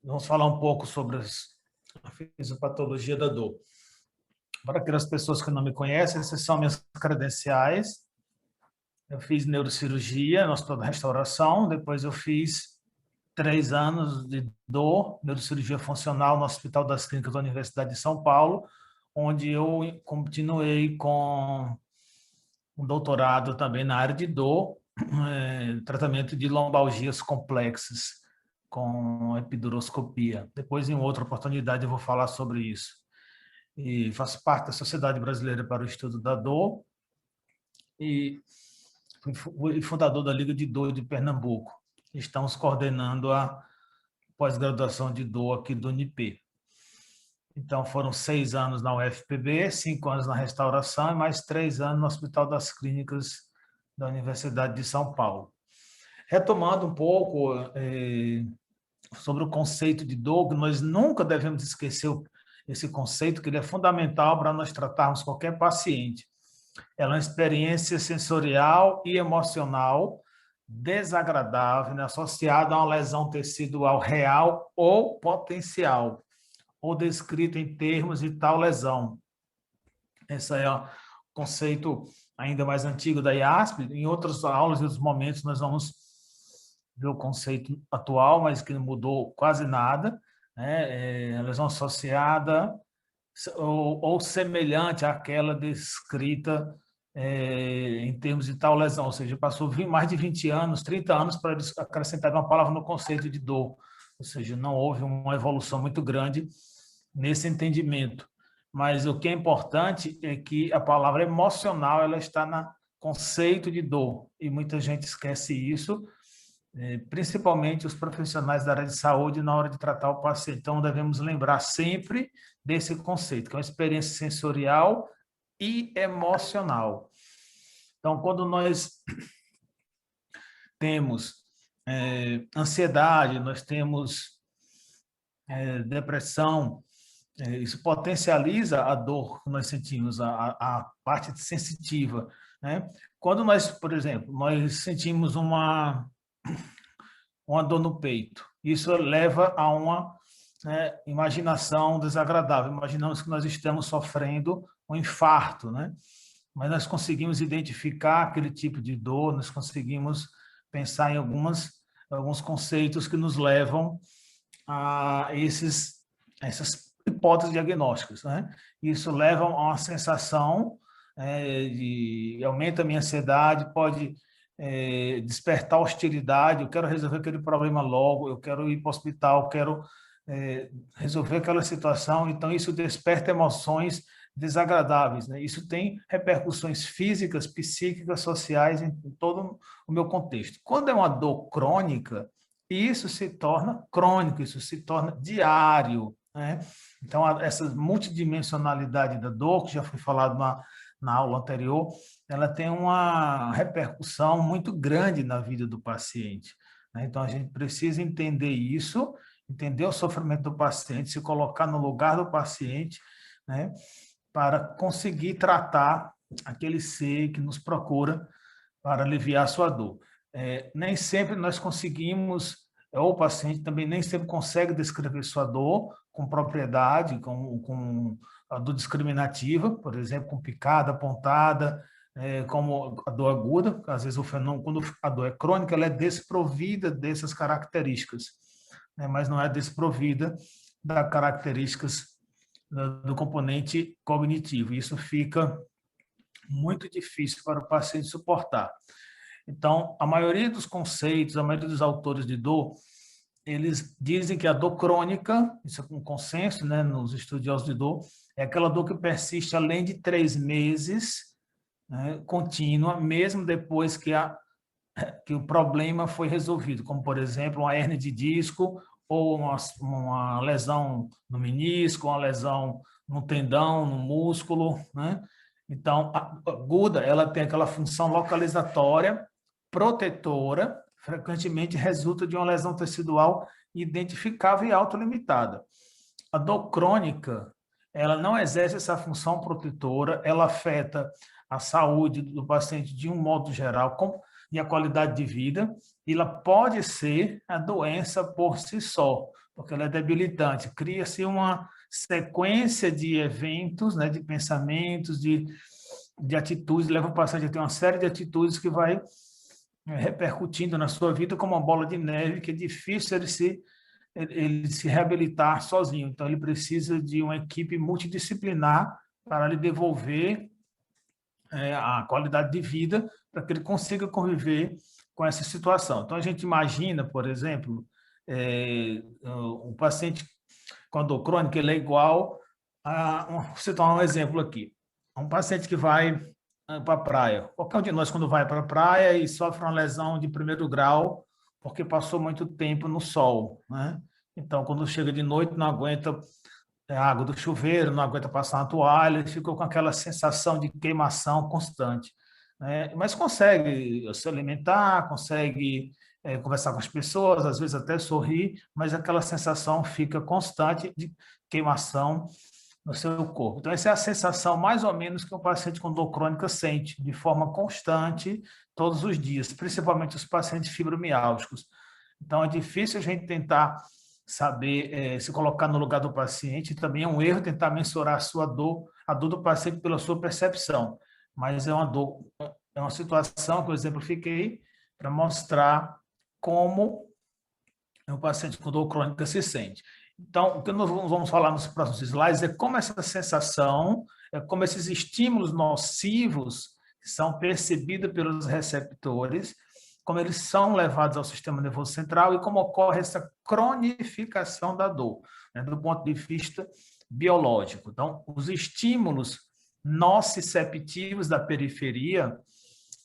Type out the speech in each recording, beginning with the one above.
Vamos falar um pouco sobre a fisiopatologia da dor. Para aquelas pessoas que não me conhecem, essas são minhas credenciais. Eu fiz neurocirurgia no Hospital da Restauração, depois eu fiz 3 anos de dor, neurocirurgia funcional no Hospital das Clínicas da Universidade de São Paulo, onde eu continuei com um doutorado também na área de dor, tratamento de lombalgias complexas com epiduroscopia. Depois, em outra oportunidade, eu vou falar sobre isso. E faço parte da Sociedade Brasileira para o Estudo da Dor e fui fundador da Liga de Dor de Pernambuco. Estamos coordenando a pós-graduação de dor aqui do UNIP. Então, foram 6 anos na UFPB, 5 anos na restauração e mais 3 anos no Hospital das Clínicas da Universidade de São Paulo. Retomando um pouco sobre o conceito de dor, nós nunca devemos esquecer esse conceito, que ele é fundamental para nós tratarmos qualquer paciente. Ela é uma experiência sensorial e emocional desagradável, né, associada a uma lesão tecidual real ou potencial, ou descrita em termos de tal lesão. Esse é o conceito ainda mais antigo da IASP. Em outras aulas, em outros momentos, nós vamos ver o conceito atual, mas que não mudou quase nada, né? Lesão associada ou semelhante àquela descrita em termos de tal lesão, ou seja, passou mais de 20 anos, 30 anos para acrescentar uma palavra no conceito de dor, ou seja, não houve uma evolução muito grande nesse entendimento. Mas o que é importante é que a palavra emocional ela está no conceito de dor, e muita gente esquece isso, principalmente os profissionais da área de saúde na hora de tratar o paciente. Então, devemos lembrar sempre desse conceito, que é uma experiência sensorial e emocional. Então, quando nós temos ansiedade, nós temos depressão, isso potencializa a dor que nós sentimos, a parte sensitiva, né? Quando nós, por exemplo, nós sentimos uma dor no peito, isso leva a uma imaginação desagradável. Imaginamos que nós estamos sofrendo um infarto, né? Mas nós conseguimos identificar aquele tipo de dor, nós conseguimos pensar em alguns conceitos que nos levam a essas hipóteses diagnósticas, né? Isso leva a uma sensação aumenta a minha ansiedade, pode despertar hostilidade, eu quero resolver aquele problema logo, eu quero ir para o hospital, eu quero resolver aquela situação, então isso desperta emoções desagradáveis, né? Isso tem repercussões físicas, psíquicas, sociais em todo o meu contexto. Quando é uma dor crônica, isso se torna crônico, isso se torna diário, né? Então, essa multidimensionalidade da dor, que já foi falado na aula anterior, ela tem uma repercussão muito grande na vida do paciente, né? Então, a gente precisa entender isso, entender o sofrimento do paciente, se colocar no lugar do paciente, né, para conseguir tratar aquele ser que nos procura para aliviar a sua dor. Nem sempre nós conseguimos, ou o paciente também nem sempre consegue descrever sua dor com propriedade, com a dor discriminativa, por exemplo, com picada, pontada, como a dor aguda. Às vezes o fenômeno, quando a dor é crônica, ela é desprovida dessas características, né, mas não é desprovida das características do componente cognitivo. Isso fica muito difícil para o paciente suportar. Então, a maioria dos conceitos, a maioria dos autores de dor, eles dizem que a dor crônica, isso é um consenso, né, nos estudiosos de dor, é aquela dor que persiste além de 3 meses, né, contínua, mesmo depois que o problema foi resolvido, como, por exemplo, uma hérnia de disco ou uma lesão no menisco, uma lesão no tendão, no músculo, né? Então, a aguda, ela tem aquela função localizatória, protetora, frequentemente resulta de uma lesão tecidual identificável e autolimitada. A dor crônica, ela não exerce essa função protetora, ela afeta a saúde do paciente de um modo geral e a qualidade de vida, e ela pode ser a doença por si só, porque ela é debilitante. Cria-se uma sequência de eventos, né, de pensamentos, de atitudes, leva o paciente a ter uma série de atitudes que vai repercutindo na sua vida como uma bola de neve, que é difícil ele se reabilitar sozinho. Então, ele precisa de uma equipe multidisciplinar para lhe devolver a qualidade de vida, para que ele consiga conviver com essa situação. Então, a gente imagina, por exemplo, o paciente com a dor crônica, ele é igual a... Vou citar um exemplo aqui. Um paciente que vai para a praia. Qualquer um de nós, quando vai para a praia e sofre uma lesão de primeiro grau, porque passou muito tempo no sol, né? Então, quando chega de noite, não aguenta a água do chuveiro, não aguenta passar uma toalha, ele ficou com aquela sensação de queimação constante, né? Mas consegue se alimentar, consegue conversar com as pessoas, às vezes até sorrir, mas aquela sensação fica constante de queimação no seu corpo. Então, essa é a sensação, mais ou menos, que um paciente com dor crônica sente, de forma constante, todos os dias, principalmente os pacientes fibromialgicos. Então, é difícil a gente tentar saber se colocar no lugar do paciente, também é um erro tentar mensurar a sua dor, a dor do paciente pela sua percepção, mas é uma dor, é uma situação que eu exemplifiquei para mostrar como o paciente com dor crônica se sente. Então, o que nós vamos falar nos próximos slides é como essa sensação, é como esses estímulos nocivos que são percebidos pelos receptores, como eles são levados ao sistema nervoso central e como ocorre essa cronificação da dor, né, do ponto de vista biológico. Então, os estímulos nociceptivos da periferia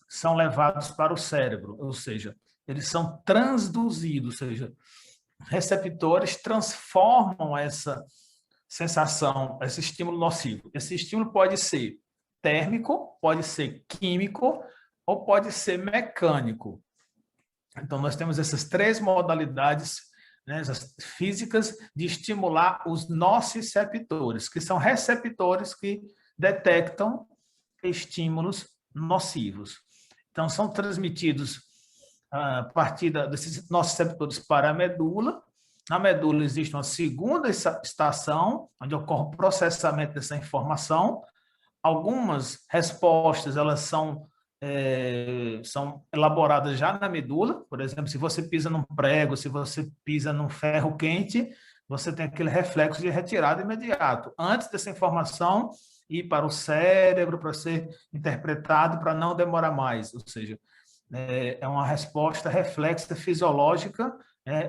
são levados para o cérebro, ou seja, eles são transduzidos, ou seja, receptores transformam essa sensação, esse estímulo nocivo. Esse estímulo pode ser térmico, pode ser químico ou pode ser mecânico. Então, nós temos essas três modalidades, né, essas físicas, de estimular os nociceptores, que são receptores que detectam estímulos nocivos. Então, são transmitidos a partir desses nociceptores para a medula. Na medula existe uma segunda estação, onde ocorre o processamento dessa informação. Algumas respostas, elas são elaboradas já na medula. Por exemplo, se você pisa num prego, se você pisa num ferro quente, você tem aquele reflexo de retirada imediato. Antes dessa informação ir para o cérebro para ser interpretado, para não demorar mais. Ou seja, é uma resposta reflexa fisiológica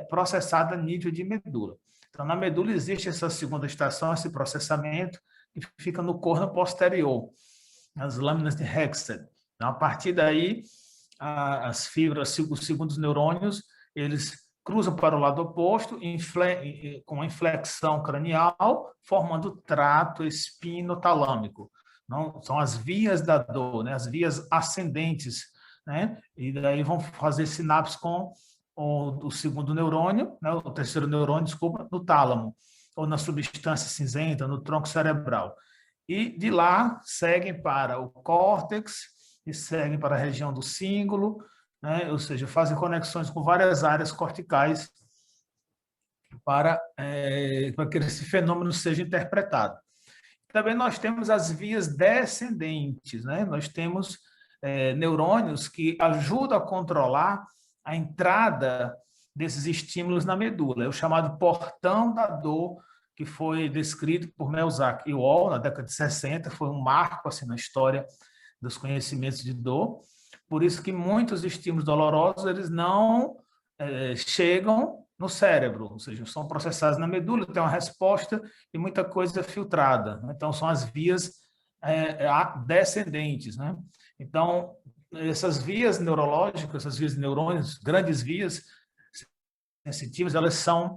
processada a nível de medula. Então, na medula existe essa segunda estação, esse processamento, que fica no corno posterior, nas lâminas de Hexted. Então, a partir daí, as fibras, os segundos neurônios, eles cruzam para o lado oposto, com uma inflexão cranial, formando o trato espinotalâmico. Não, são as vias da dor, né? As vias ascendentes, né? E daí vão fazer sinapse com o segundo neurônio, né? O terceiro neurônio, desculpa, no tálamo, ou na substância cinzenta, no tronco cerebral. E de lá seguem para o córtex e seguem para a região do cíngulo, né? Ou seja, fazem conexões com várias áreas corticais para que esse fenômeno seja interpretado. Também nós temos as vias descendentes, né? Nós temos neurônios que ajudam a controlar a entrada desses estímulos na medula. É o chamado portão da dor, que foi descrito por Melzack e Wall na década de 60, foi um marco assim, na história dos conhecimentos de dor. Por isso que muitos estímulos dolorosos eles não chegam no cérebro, ou seja, são processados na medula, tem uma resposta e muita coisa filtrada. Então, são as vias descendentes, né? Então, essas vias neurológicas, essas vias de neurônios, grandes vias sensitivas, elas são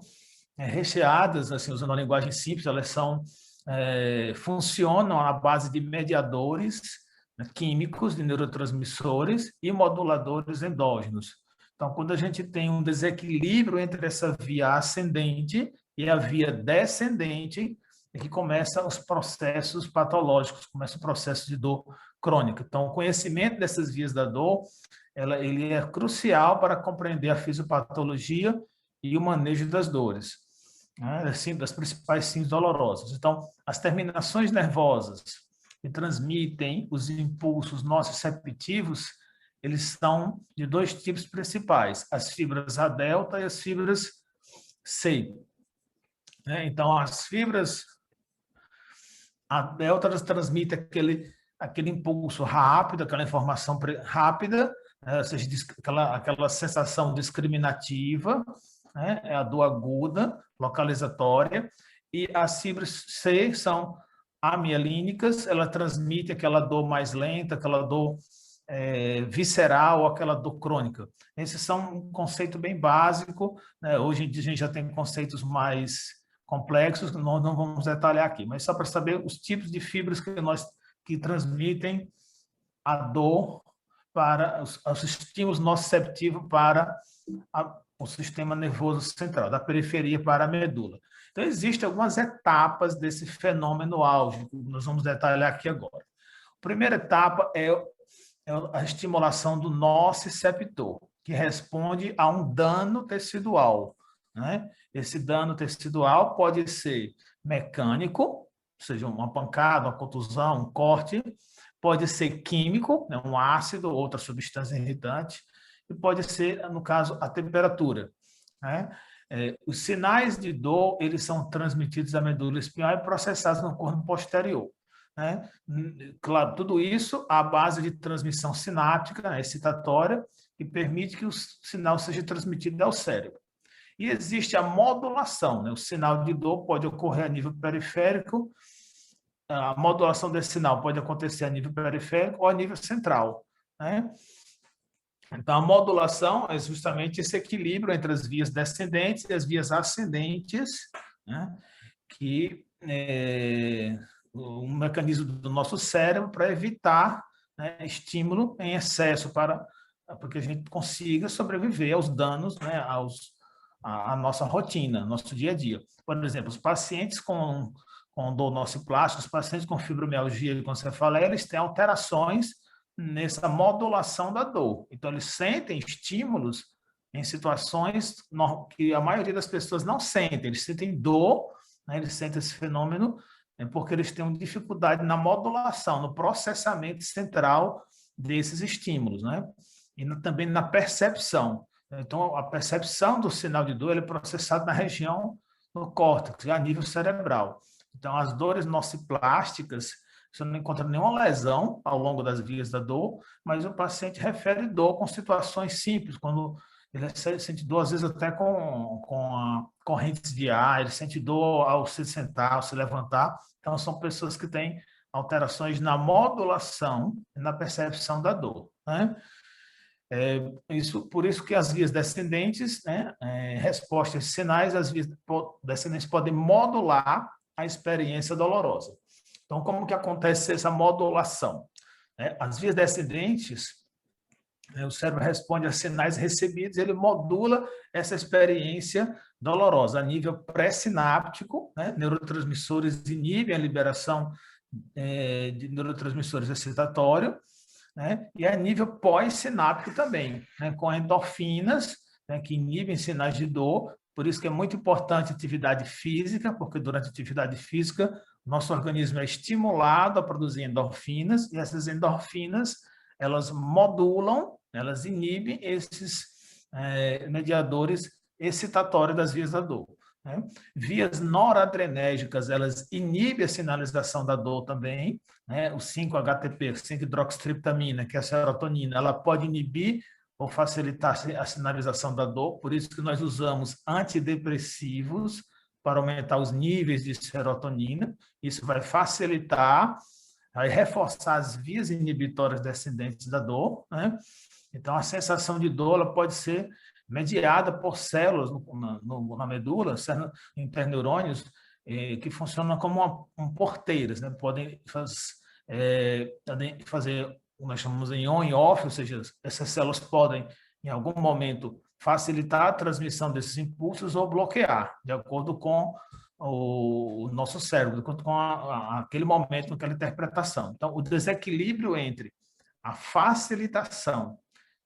recheadas, assim, usando a linguagem simples, elas funcionam à base de mediadores, né, químicos, de neurotransmissores e moduladores endógenos. Então, quando a gente tem um desequilíbrio entre essa via ascendente e a via descendente, é que começam os processos patológicos, começa o processo de dor crônica. Então, o conhecimento dessas vias da dor, ele é crucial para compreender a fisiopatologia e o manejo das dores. né, assim, das principais síndromes dolorosas. Então, as terminações nervosas que transmitem os impulsos nociceptivos, eles são de dois tipos principais, as fibras A delta e as fibras C. Né? Então, as fibras A delta transmite aquele impulso rápido, aquela informação rápida, né? Ou seja, aquela sensação discriminativa, né? É a dor aguda, localizatória, e as fibras C são amielínicas, ela transmite aquela dor mais lenta, aquela dor visceral, aquela dor crônica. Esses são um conceito bem básico, né? Hoje em dia a gente já tem conceitos mais complexos, que nós não vamos detalhar aqui, mas só para saber os tipos de fibras que transmitem a dor para os estímulos nociceptivos para o sistema nervoso central, da periferia para a medula. Então, existem algumas etapas desse fenômeno álgico, que nós vamos detalhar aqui agora. A primeira etapa é a estimulação do nociceptor, que responde a um dano tecidual. Né? Esse dano tecidual pode ser mecânico, ou seja, uma pancada, uma contusão, um corte, pode ser químico, né? Um ácido, outra substância irritante, e pode ser, no caso, a temperatura. Né? Os sinais de dor, eles são transmitidos à medula espinhal e processados no corpo posterior. Né? Claro, tudo isso à base de transmissão sináptica, né, excitatória, que permite que o sinal seja transmitido ao cérebro. E existe a modulação, né? O sinal de dor pode ocorrer a nível periférico, a modulação desse sinal pode acontecer a nível periférico ou a nível central. Né? Então, a modulação é justamente esse equilíbrio entre as vias descendentes e as vias ascendentes, né? Que um mecanismo do nosso cérebro para evitar, né, estímulo em excesso para que a gente consiga sobreviver aos danos, né, à nossa rotina, nosso dia a dia. Por exemplo, os pacientes com dor nociplástica, os pacientes com fibromialgia e com cefaleia, eles têm alterações nessa modulação da dor. Então, eles sentem estímulos em situações que a maioria das pessoas não sentem. Eles sentem dor, né, eles sentem esse fenômeno porque eles têm dificuldade na modulação, no processamento central desses estímulos, né? E também na percepção. Então, a percepção do sinal de dor é processado na região do córtex, a nível cerebral. Então, as dores nociplásticas, você não encontra nenhuma lesão ao longo das vias da dor, mas o paciente refere dor com situações simples, quando ele sente dor, às vezes, até com correntes de ar, ele sente dor ao se sentar, ao se levantar. Então, são pessoas que têm alterações na modulação e na percepção da dor. Né? Por isso que as vias descendentes, né, resposta a esses sinais, as vias descendentes podem modular a experiência dolorosa. Então, como que acontece essa modulação? As vias descendentes, o cérebro responde a sinais recebidos, ele modula essa experiência dolorosa a nível pré-sináptico, né? Neurotransmissores inibem a liberação de neurotransmissores excitatórios, né? E a nível pós-sináptico também, né? Com endorfinas, né? Que inibem sinais de dor, por isso que é muito importante a atividade física, porque durante a atividade física, nosso organismo é estimulado a produzir endorfinas, e essas endorfinas, elas modulam, elas inibem esses mediadores excitatórios das vias da dor. Né? Vias noradrenérgicas, elas inibem a sinalização da dor também, né? O 5-HTP, 5-hidroxitriptamina, que é a serotonina, ela pode inibir ou facilitar a sinalização da dor, por isso que nós usamos antidepressivos para aumentar os níveis de serotonina, isso vai facilitar, vai reforçar as vias inibitórias descendentes da dor, né? Então, a sensação de dor ela pode ser mediada por células na medula, interneurônios, que funcionam como porteiras, né? Podem fazer o que nós chamamos em on e off, ou seja, essas células podem, em algum momento, facilitar a transmissão desses impulsos ou bloquear, de acordo com o nosso cérebro, de acordo com aquele momento, aquela interpretação. Então, o desequilíbrio entre a facilitação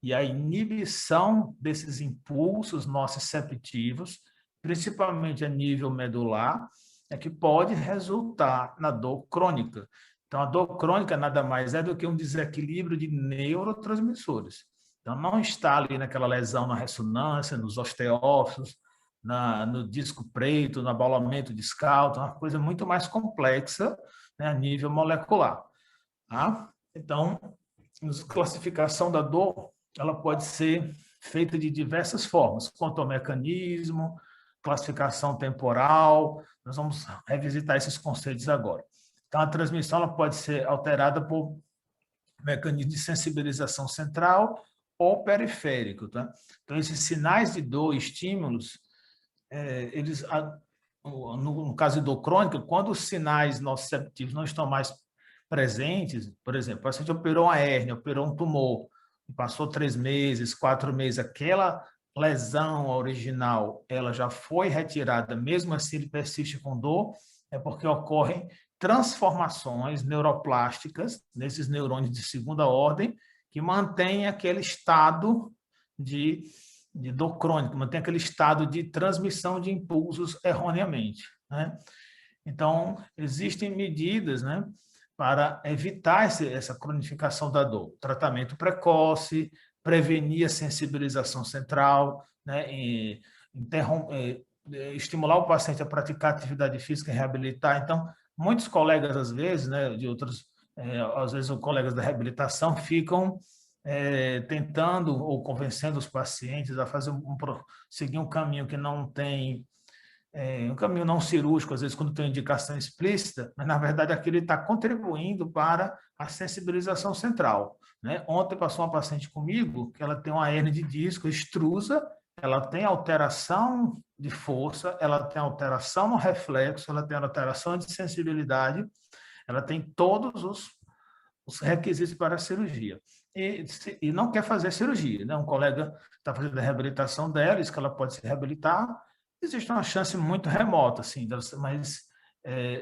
e a inibição desses impulsos nociceptivos, principalmente a nível medular, é que pode resultar na dor crônica. Então, a dor crônica nada mais é do que um desequilíbrio de neurotransmissores. Então, não está ali naquela lesão na ressonância, nos osteócitos, no disco preto, no abaulamento discal, então é uma coisa muito mais complexa, né, a nível molecular. Tá? Então, a classificação da dor ela pode ser feita de diversas formas, quanto ao mecanismo, classificação temporal, nós vamos revisitar esses conceitos agora. Então, a transmissão ela pode ser alterada por mecanismo de sensibilização central ou periférico. Tá? Então, esses sinais de dor, estímulos, eles, no caso de dor crônica, quando os sinais nociceptivos não estão mais presentes, por exemplo, o paciente operou uma hérnia, operou um tumor, passou 3 meses, 4 meses, aquela lesão original, ela já foi retirada, mesmo assim ele persiste com dor, é porque ocorrem transformações neuroplásticas nesses neurônios de segunda ordem que mantêm aquele estado de dor crônica, mantém aquele estado de transmissão de impulsos erroneamente. Né? Então, existem medidas, né, para evitar essa cronificação da dor. Tratamento precoce, prevenir a sensibilização central, né, estimular o paciente a praticar atividade física e reabilitar. Então, muitos colegas, às vezes, né, de outros, às vezes, os colegas da reabilitação ficam tentando ou convencendo os pacientes a fazer seguir um caminho que não tem, um caminho não cirúrgico, às vezes quando tem indicação explícita, mas na verdade aquilo está contribuindo para a sensibilização central. Né? Ontem passou uma paciente comigo que ela tem uma hernia de disco extrusa, ela tem alteração de força, ela tem alteração no reflexo, ela tem alteração de sensibilidade, ela tem todos os requisitos para a cirurgia. E não quer fazer cirurgia. Né? Um colega está fazendo a reabilitação dela, diz que ela pode se reabilitar. Existe uma chance muito remota, assim, mas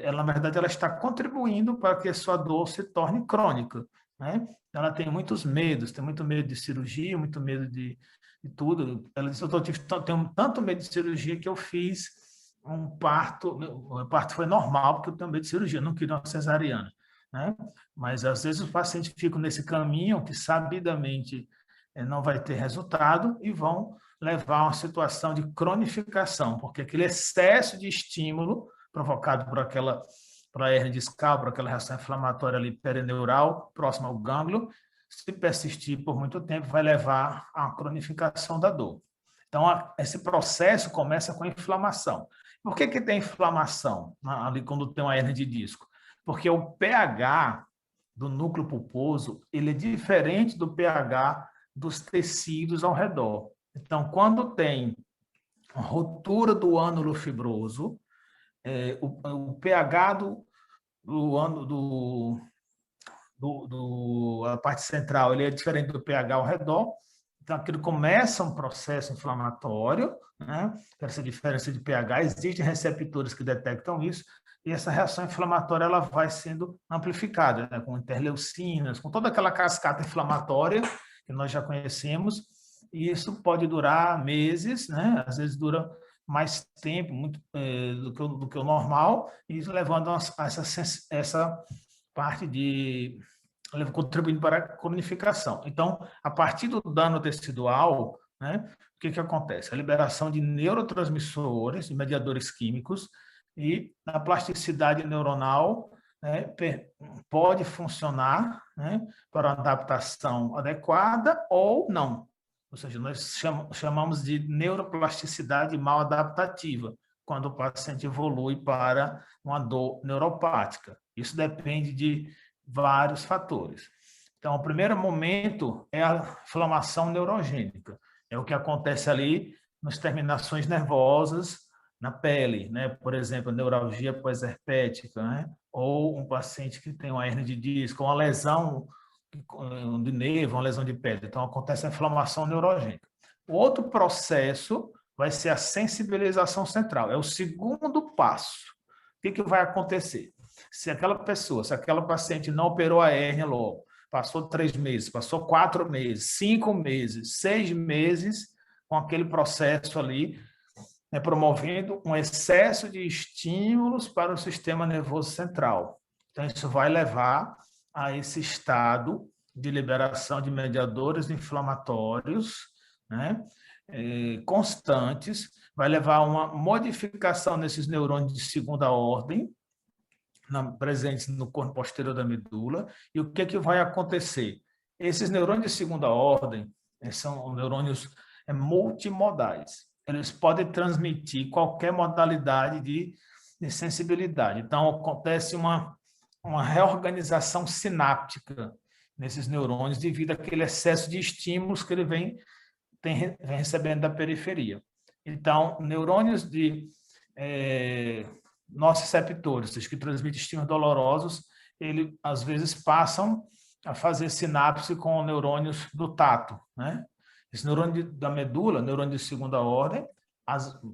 ela, na verdade, ela está contribuindo para que a sua dor se torne crônica. Né? Ela tem muitos medos, tem muito medo de cirurgia, muito medo de tudo. Ela disse, eu tenho tanto medo de cirurgia que eu fiz um parto, o parto foi normal, porque eu tenho medo de cirurgia, eu não queria uma cesariana. Né? Mas, às vezes, os pacientes ficam nesse caminho que, sabidamente, não vai ter resultado e vão levar a uma situação de cronificação, porque aquele excesso de estímulo provocado por a hernia discal, por aquela reação inflamatória ali perineural, próxima ao gânglio, se persistir por muito tempo, vai levar à cronificação da dor. Então, esse processo começa com a inflamação. Por que tem inflamação ali quando tem uma hernia de disco? Porque o pH do núcleo pulposo ele é diferente do pH dos tecidos ao redor. Então, quando tem uma ruptura do ânulo fibroso, o pH a parte central ele é diferente do pH ao redor, então aquilo começa um processo inflamatório, né? Essa diferença de pH, existem receptores que detectam isso, e essa reação inflamatória ela vai sendo amplificada, né? Com interleucinas, com toda aquela cascata inflamatória que nós já conhecemos, e isso pode durar meses, né? Às vezes dura mais tempo muito, do que o normal, e levando a essa parte de contribuindo para a cronificação. Então, a partir do dano tecidual, né, o que acontece? A liberação de neurotransmissores, de mediadores químicos, e a plasticidade neuronal, né, pode funcionar, né, para uma adaptação adequada ou não. Ou seja, nós chamamos de neuroplasticidade mal adaptativa, quando o paciente evolui para uma dor neuropática. Isso depende de vários fatores. Então, o primeiro momento é a inflamação neurogênica. É o que acontece ali nas terminações nervosas na pele, né? Por exemplo, neuralgia pós-herpética, né? Ou um paciente que tem uma hernia de disco, uma lesão de nervo, uma lesão de pele. Então, acontece a inflamação neurogênica. O outro processo vai ser a sensibilização central. É o segundo passo. O que vai acontecer? Se aquela paciente não operou a hérnia logo, passou 3 meses, passou 4 meses, 5 meses, 6 meses com aquele processo ali né, promovendo um excesso de estímulos para o sistema nervoso central. Então, isso vai levar a esse estado de liberação de mediadores inflamatórios, né, constantes, vai levar a uma modificação nesses neurônios de segunda ordem, presentes no corpo posterior da medula. E o que vai acontecer? Esses neurônios de segunda ordem são neurônios multimodais. Eles podem transmitir qualquer modalidade de sensibilidade. Então, acontece uma reorganização sináptica nesses neurônios devido àquele excesso de estímulos que ele vem recebendo da periferia. Então, neurônios de nociceptores, que transmitem estímulos dolorosos, ele às vezes passam a fazer sinapse com neurônios do tato, né? Esse neurônio da medula, neurônio de segunda ordem,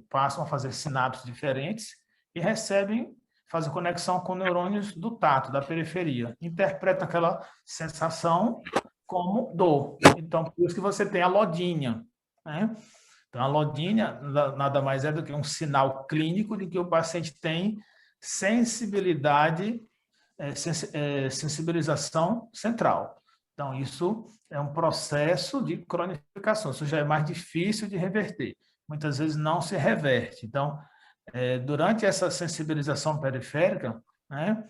passam a fazer sinapses diferentes e fazem conexão com neurônios do tato, da periferia. Interpretam aquela sensação como dor. Então, por isso que você tem a lodinha, né? Então, a lodinha nada mais é do que um sinal clínico de que o paciente tem sensibilização central. Então, isso é um processo de cronificação, isso já é mais difícil de reverter. Muitas vezes não se reverte. Então, durante essa sensibilização periférica, né,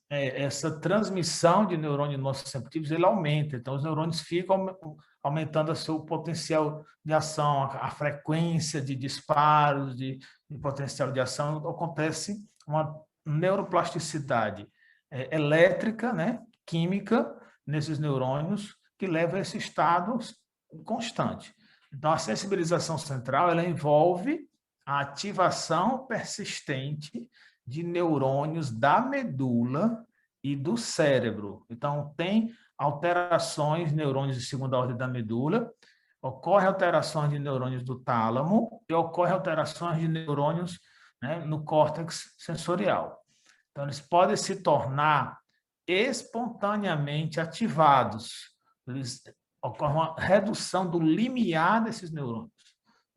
essa transmissão de neurônios nociceptivos, ele aumenta. Então, os neurônios ficam aumentando o seu potencial de ação, a frequência de disparos, de potencial de ação. Acontece uma neuroplasticidade elétrica, né, química, nesses neurônios, que leva a esse estado constante. Então, a sensibilização central, ela envolve a ativação persistente de neurônios da medula e do cérebro. Então, tem alterações de neurônios de segunda ordem da medula, ocorre alterações de neurônios do tálamo e ocorre alterações de neurônios, né, no córtex sensorial. Então, eles podem se tornar espontaneamente ativados. Ocorre uma redução do limiar desses neurônios.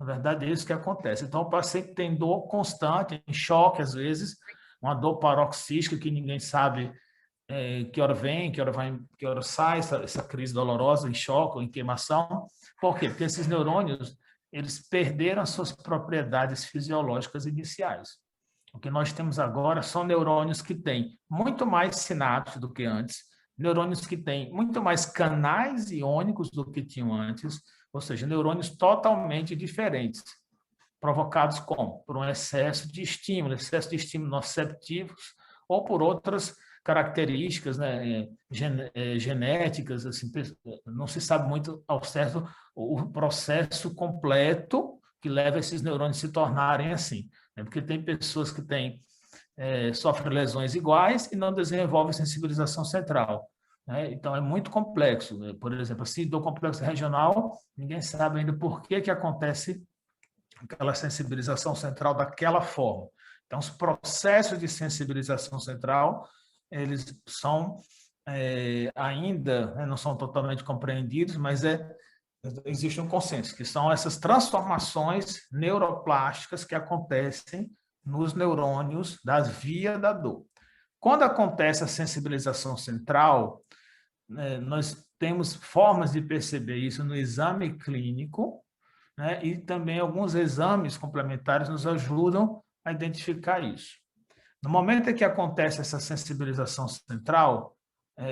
Na verdade, é isso que acontece. Então, o paciente tem dor constante, em choque, às vezes, uma dor paroxística que ninguém sabe que hora vem, que hora sai, essa crise dolorosa, em choque ou em queimação. Por quê? Porque esses neurônios, eles perderam as suas propriedades fisiológicas iniciais. O que nós temos agora são neurônios que têm muito mais sinapses do que antes, neurônios que têm muito mais canais iônicos do que tinham antes, ou seja, neurônios totalmente diferentes, provocados como? Por um excesso de estímulos nociceptivos ou por outras características, né, genéticas, assim, não se sabe muito ao certo o processo completo que leva esses neurônios a se tornarem assim, né? Porque tem pessoas que sofrem lesões iguais e não desenvolvem sensibilização central. Então, é muito complexo. Por exemplo, assim, do complexo regional, ninguém sabe ainda por que acontece aquela sensibilização central daquela forma. Então, os processos de sensibilização central, eles são ainda, não são totalmente compreendidos, mas existe um consenso, que são essas transformações neuroplásticas que acontecem nos neurônios das vias da dor. Quando acontece a sensibilização central, nós temos formas de perceber isso no exame clínico, né? E também alguns exames complementares nos ajudam a identificar isso. No momento em que acontece essa sensibilização central,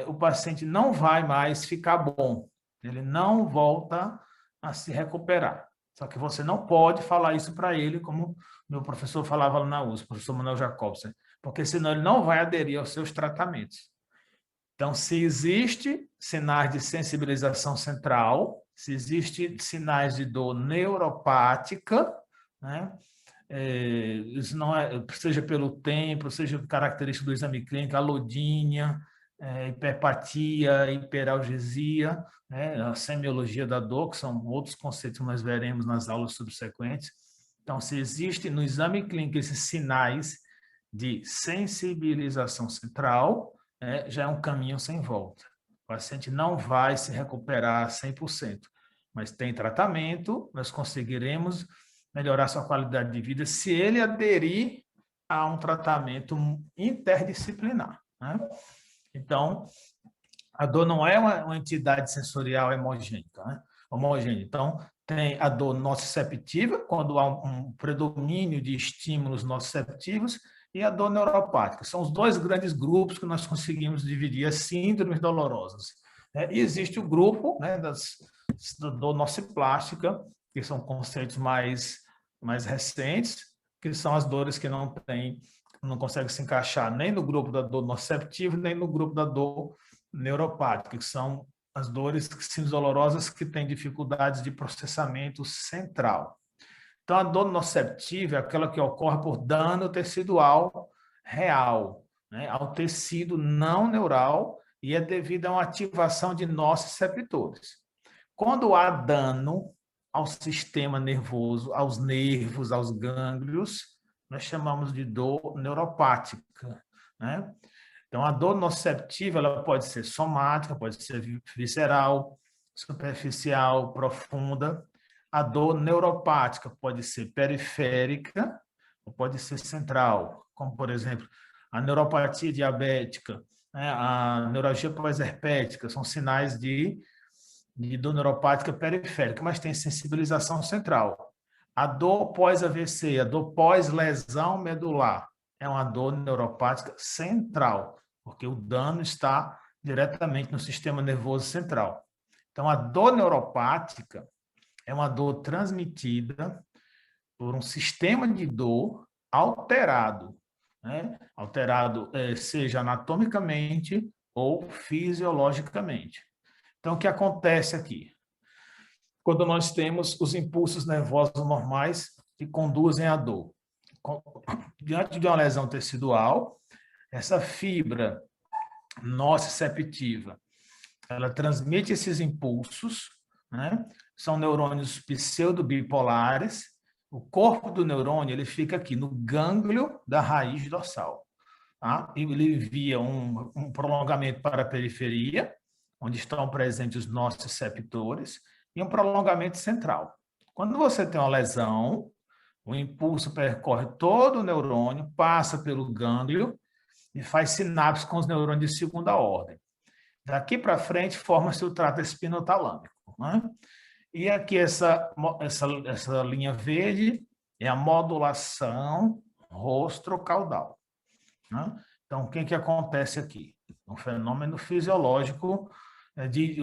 o paciente não vai mais ficar bom, ele não volta a se recuperar. Só que você não pode falar isso para ele, como meu professor falava lá na USP, o professor Manuel Jacobson, porque senão ele não vai aderir aos seus tratamentos. Então, se existe sinais de sensibilização central, se existe sinais de dor neuropática, né? Isso não seja pelo tempo, seja característico do exame clínico, alodínia, hiperpatia, hiperalgesia, né? A semiologia da dor, que são outros conceitos que nós veremos nas aulas subsequentes. Então, se existe no exame clínico esses sinais de sensibilização central, já é um caminho sem volta. O paciente não vai se recuperar 100%, mas tem tratamento, nós conseguiremos melhorar sua qualidade de vida se ele aderir a um tratamento interdisciplinar, né? Então, a dor não é uma entidade sensorial hemogênica, né? Homogênea. Então, tem a dor nociceptiva, quando há um predomínio de estímulos nociceptivos, e a dor neuropática. São os dois grandes grupos que nós conseguimos dividir as síndromes dolorosas. E existe o grupo, né, da dor nociplástica, que são conceitos mais recentes, que são as dores que não conseguem se encaixar nem no grupo da dor nociceptiva, nem no grupo da dor neuropática, que são as dores dolorosas que têm dificuldades de processamento central. Então, a dor nociceptiva é aquela que ocorre por dano tecidual real, né, ao tecido não neural e é devido a uma ativação de nociceptores. Quando há dano ao sistema nervoso, aos nervos, aos gânglios, nós chamamos de dor neuropática, né? Então, a dor nociceptiva ela pode ser somática, pode ser visceral, superficial, profunda. A dor neuropática pode ser periférica ou pode ser central, como, por exemplo, a neuropatia diabética, né? A neuralgia pós-herpética, são sinais de dor neuropática periférica, mas tem sensibilização central. A dor pós-AVC, a dor pós-lesão medular, é uma dor neuropática central, porque o dano está diretamente no sistema nervoso central. Então, a dor neuropática é uma dor transmitida por um sistema de dor alterado, né? Alterado seja anatomicamente ou fisiologicamente. Então, o que acontece aqui? Quando nós temos os impulsos nervosos normais que conduzem à dor. Diante de uma lesão tecidual, essa fibra nociceptiva, ela transmite esses impulsos, né? São neurônios pseudobipolares. O corpo do neurônio ele fica aqui no gânglio da raiz dorsal. Tá? E ele envia um prolongamento para a periferia, onde estão presentes os nociceptores, e um prolongamento central. Quando você tem uma lesão, o impulso percorre todo o neurônio, passa pelo gânglio e faz sinapse com os neurônios de segunda ordem. Daqui para frente, forma-se o trato espinotalâmico, né? E aqui essa linha verde é a modulação rostrocaudal, né? Então, o que acontece aqui? Um fenômeno fisiológico aqui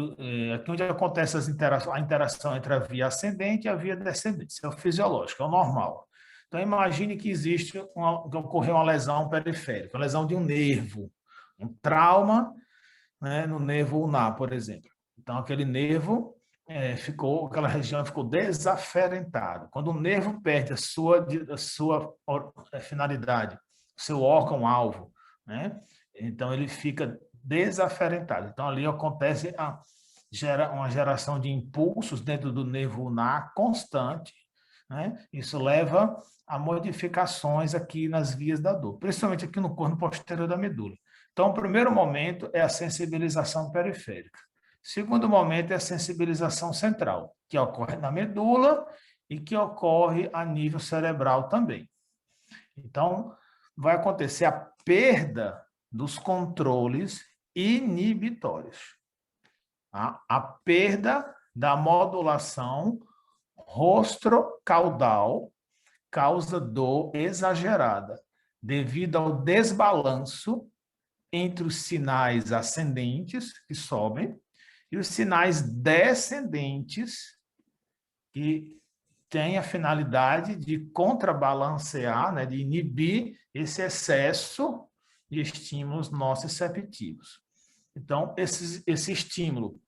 onde acontece a interação entre a via ascendente e a via descendente. Isso é o fisiológico, é o normal. Então, imagine que que ocorreu uma lesão periférica, uma lesão de um nervo, um trauma, né, no nervo ulnar, por exemplo. Então, aquele nervo aquela região ficou desaferentada. Quando o nervo perde a sua finalidade, o seu órgão-alvo, né, então ele fica desaferentado. Então, ali acontece uma geração de impulsos dentro do nervo ulnar constante, né? Isso leva a modificações aqui nas vias da dor, principalmente aqui no corno posterior da medula. Então, o primeiro momento é a sensibilização periférica. O segundo momento é a sensibilização central, que ocorre na medula e que ocorre a nível cerebral também. Então, vai acontecer a perda dos controles inibitórios. A perda da modulação rostrocaudal causa dor exagerada, devido ao desbalanço entre os sinais ascendentes, que sobem, e os sinais descendentes, que têm a finalidade de contrabalancear, né, de inibir esse excesso de estímulos nociceptivos. Então, esse estímulo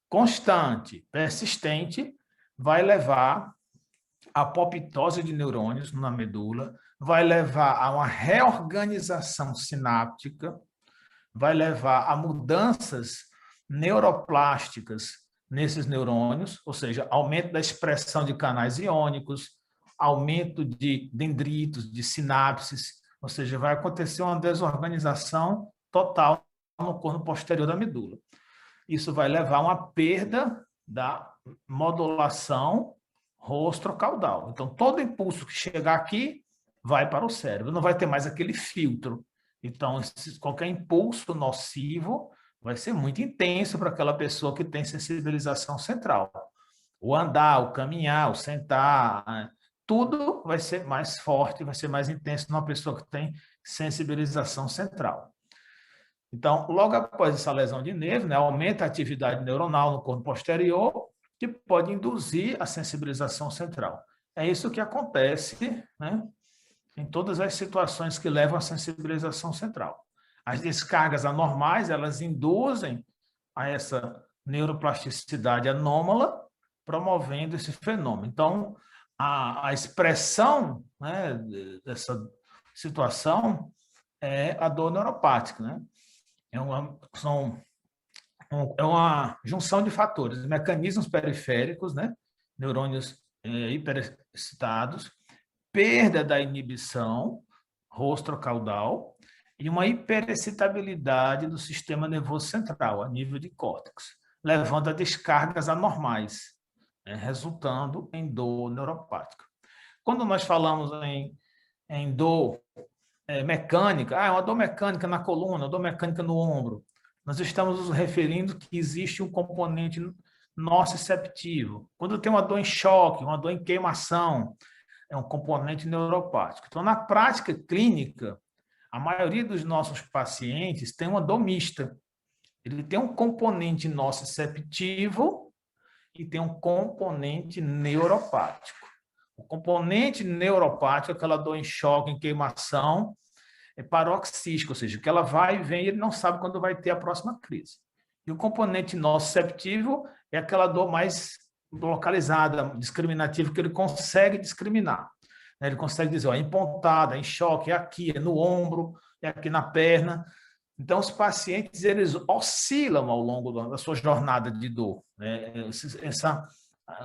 constante, persistente, vai levar à apoptose de neurônios na medula, vai levar a uma reorganização sináptica, vai levar a mudanças neuroplásticas nesses neurônios, ou seja, aumento da expressão de canais iônicos, aumento de dendritos, de sinapses, ou seja, vai acontecer uma desorganização total no corno posterior da medula. Isso vai levar a uma perda da modulação rostrocaudal. Então, todo impulso que chegar aqui vai para o cérebro, não vai ter mais aquele filtro. Então, qualquer impulso nocivo vai ser muito intenso para aquela pessoa que tem sensibilização central. O andar, o caminhar, o sentar, né? Tudo vai ser mais forte, vai ser mais intenso numa pessoa que tem sensibilização central. Então, logo após essa lesão de nervo, né, aumenta a atividade neuronal no corpo posterior, que pode induzir a sensibilização central. É isso que acontece, né, em todas as situações que levam à sensibilização central. As descargas anormais, elas induzem a essa neuroplasticidade anômala, promovendo esse fenômeno. Então, a expressão, né, dessa situação é a dor neuropática, né? É uma junção de fatores, mecanismos periféricos, né? Neurônios hiperexcitados, perda da inibição rostrocaudal e uma hiperexcitabilidade do sistema nervoso central, a nível de córtex, levando a descargas anormais, né? Resultando em dor neuropática. Quando nós falamos em dor mecânica, é uma dor mecânica na coluna, dor mecânica no ombro, nós estamos nos referindo que existe um componente nociceptivo. Quando tem uma dor em choque, uma dor em queimação, é um componente neuropático. Então, na prática clínica, a maioria dos nossos pacientes tem uma dor mista. Ele tem um componente nociceptivo e tem um componente neuropático. O componente neuropático, aquela dor em choque, em queimação, é paroxística, ou seja, que ela vai e vem e ele não sabe quando vai ter a próxima crise. E o componente nociceptivo é aquela dor mais localizada, discriminativa, que ele consegue discriminar. Ele consegue dizer, ó, é em pontada, é em choque, é aqui, é no ombro, é aqui na perna. Então, os pacientes, eles oscilam ao longo da sua jornada de dor.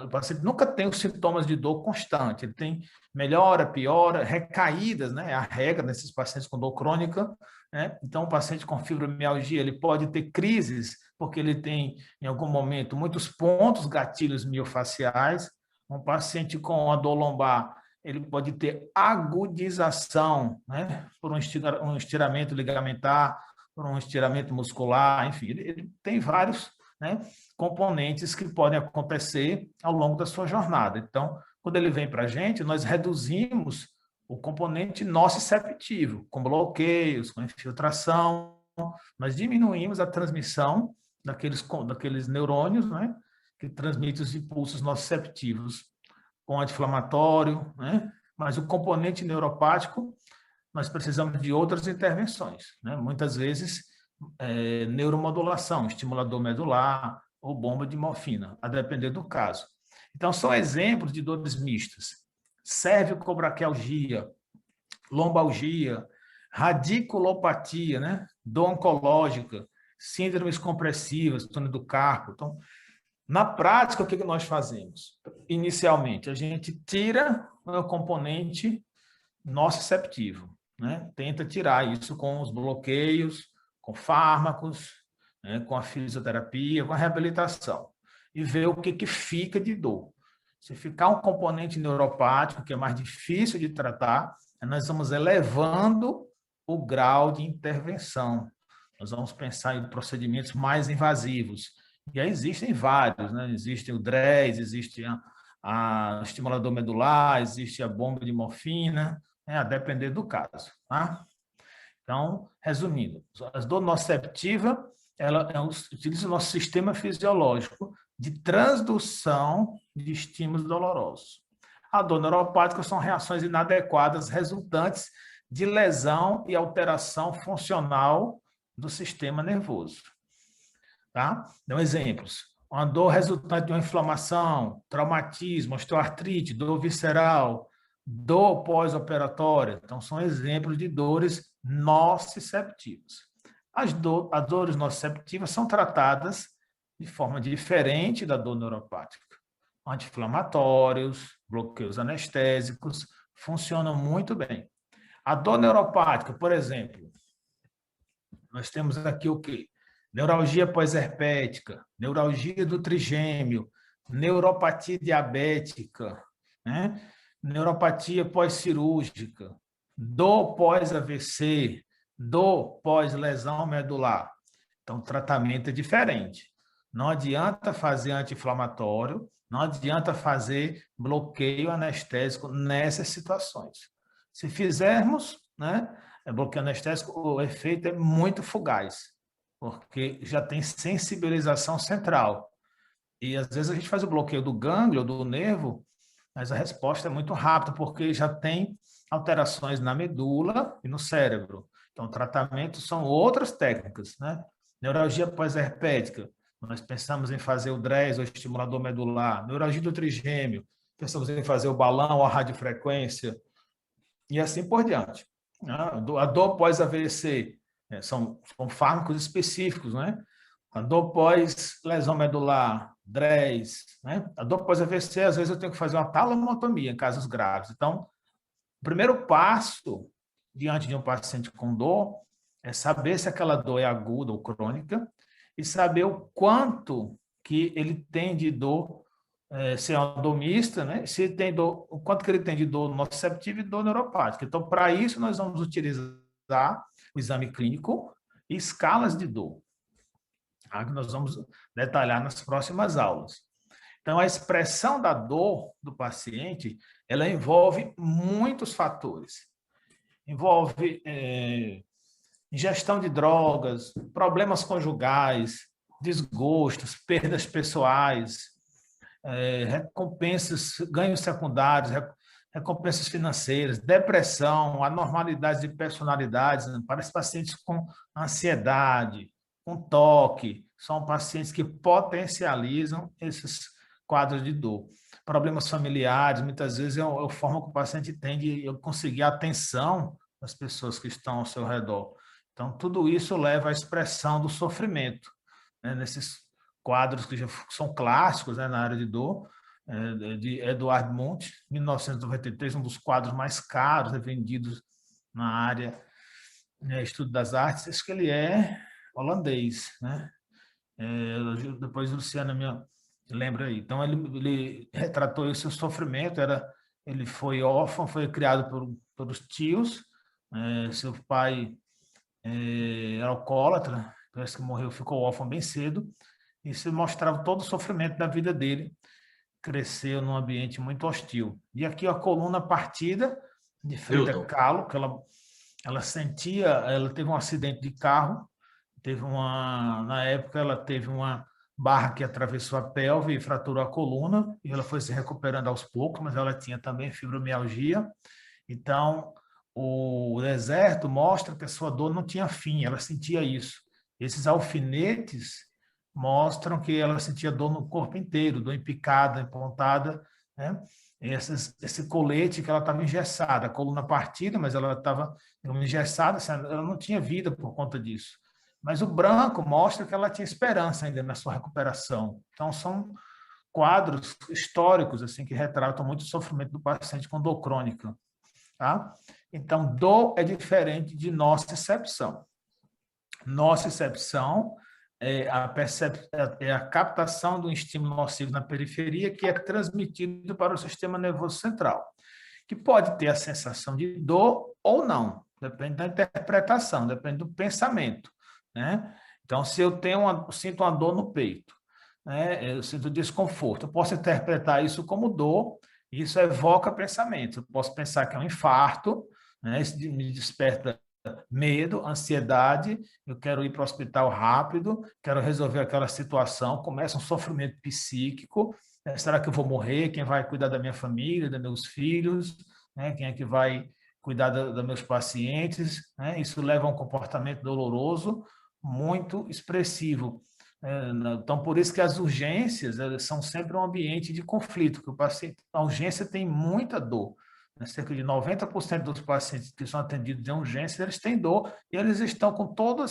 O paciente nunca tem os sintomas de dor constante, ele tem melhora, piora, recaídas, né? É a regra nesses pacientes com dor crônica, né? Então, o paciente com fibromialgia, ele pode ter crises, porque ele tem, em algum momento, muitos pontos gatilhos miofaciais. Um paciente com a dor lombar, ele pode ter agudização, né? Por um estiramento ligamentar, por um estiramento muscular, enfim, ele tem vários, né, componentes que podem acontecer ao longo da sua jornada. Então, quando ele vem para a gente, nós reduzimos o componente nociceptivo, com bloqueios, com infiltração, nós diminuímos a transmissão daqueles neurônios, né, que transmitem os impulsos nociceptivos com anti-inflamatório, né, mas o componente neuropático, nós precisamos de outras intervenções, né? Muitas vezes, neuromodulação, estimulador medular ou bomba de morfina, a depender do caso. Então, são exemplos de dores mistas. Cervicobraquialgia, lombalgia, radiculopatia, né? Dor oncológica, síndromes compressivas, túnel do carpo. Então, na prática, o que nós fazemos? Inicialmente, a gente tira o componente nociceptivo, né? Tenta tirar isso com os bloqueios, com fármacos, né? Com a fisioterapia, com a reabilitação, e ver o que fica de dor. Se ficar um componente neuropático, que é mais difícil de tratar, nós vamos elevando o grau de intervenção. Nós vamos pensar em procedimentos mais invasivos. E aí existem vários, né? Existe o DRES, existe a estimulador medular, existe a bomba de morfina, a depender do caso. Tá? Então, resumindo, a dor nociceptiva, ela utiliza o nosso sistema fisiológico de transdução de estímulos dolorosos. A dor neuropática são reações inadequadas resultantes de lesão e alteração funcional do sistema nervoso. Tá? Dão exemplos. Uma dor resultante de uma inflamação, traumatismo, osteoartrite, dor visceral, dor pós-operatória. Então, são exemplos de dores nociceptivas. As dores nociceptivas são tratadas de forma diferente da dor neuropática. Anti-inflamatórios, bloqueios anestésicos, funcionam muito bem. A dor neuropática, por exemplo, nós temos aqui o quê? Neuralgia pós-herpética, neuralgia do trigêmeo, neuropatia diabética, né? Neuropatia pós-cirúrgica, dor pós-AVC, dor pós-lesão medular. Então, o tratamento é diferente. Não adianta fazer anti-inflamatório, não adianta fazer bloqueio anestésico nessas situações. Se fizermos, né, bloqueio anestésico, o efeito é muito fugaz, porque já tem sensibilização central. E às vezes a gente faz o bloqueio do gânglio, do nervo, mas a resposta é muito rápida, porque já tem alterações na medula e no cérebro. Então, o tratamento são outras técnicas, né? Neuralgia pós-herpética, nós pensamos em fazer o DRES, o estimulador medular. Neuralgia do trigêmeo, pensamos em fazer o balão, a radiofrequência, e assim por diante. A dor pós-AVC, são fármacos específicos, né? A dor pós-lesão medular, DRES, né? A dor pós-AVC, às vezes eu tenho que fazer uma talomotomia em casos graves. Então, o primeiro passo diante de um paciente com dor é saber se aquela dor é aguda ou crônica e saber o quanto que ele tem de dor, se é uma dor mista, né? Se ele tem dor, o quanto que ele tem de dor nociceptiva e dor neuropática. Então, para isso, nós vamos utilizar o exame clínico e escalas de dor, que nós vamos detalhar nas próximas aulas. Então, a expressão da dor do paciente, ela envolve muitos fatores. Envolve ingestão de drogas, problemas conjugais, desgostos, perdas pessoais, recompensas, ganhos secundários, recompensas financeiras, depressão, anormalidades de personalidades, né? Para os pacientes com ansiedade, com toque, são pacientes que potencializam esses quadros de dor. Problemas familiares, muitas vezes é a forma que o paciente tem de conseguir a atenção das pessoas que estão ao seu redor. Então, tudo isso leva à expressão do sofrimento, né? Nesses quadros que já são clássicos, né, na área de dor, de Eduard Munch, 1993, um dos quadros mais caros, vendidos na área, né, estudo das artes, acho que ele é holandês, né? Depois Luciana me lembra aí. Então, ele retratou esse sofrimento, ele foi órfão, foi criado pelos tios, seu pai era alcoólatra, parece que morreu, ficou órfão bem cedo, e se mostrava todo o sofrimento da vida dele, cresceu num ambiente muito hostil. E aqui a coluna partida de Frida Hilton, Kahlo, que ela sentia, ela teve um acidente de carro, na época ela teve uma barra que atravessou a pelve e fraturou a coluna, e ela foi se recuperando aos poucos, mas ela tinha também fibromialgia. Então, o deserto mostra que a sua dor não tinha fim, ela sentia isso. Esses alfinetes mostram que ela sentia dor no corpo inteiro, dor em picada, em pontada, né? Esse colete que ela estava engessada, a coluna partida, mas ela estava engessada, ela não tinha vida por conta disso. Mas o branco mostra que ela tinha esperança ainda na sua recuperação. Então, são quadros históricos assim que retratam muito o sofrimento do paciente com dor crônica. Tá? Então, dor é diferente de nocicepção. Nocicepção é a captação do estímulo nocivo na periferia que é transmitido para o sistema nervoso central, que pode ter a sensação de dor ou não, depende da interpretação, depende do pensamento, né? Então, se eu sinto uma dor no peito, né, eu sinto desconforto, eu posso interpretar isso como dor, e isso evoca pensamento. Eu posso pensar que é um infarto, né, isso me desperta medo, ansiedade, eu quero ir para o hospital rápido, quero resolver aquela situação, começa um sofrimento psíquico, será que eu vou morrer? Quem vai cuidar da minha família, dos meus filhos? Né? Quem é que vai cuidar dos meus pacientes? Né? Isso leva a um comportamento doloroso, muito expressivo. Então, por isso que as urgências são sempre um ambiente de conflito, que o paciente, a urgência tem muita dor. Cerca de 90% dos pacientes que são atendidos em urgência, eles têm dor e eles estão com toda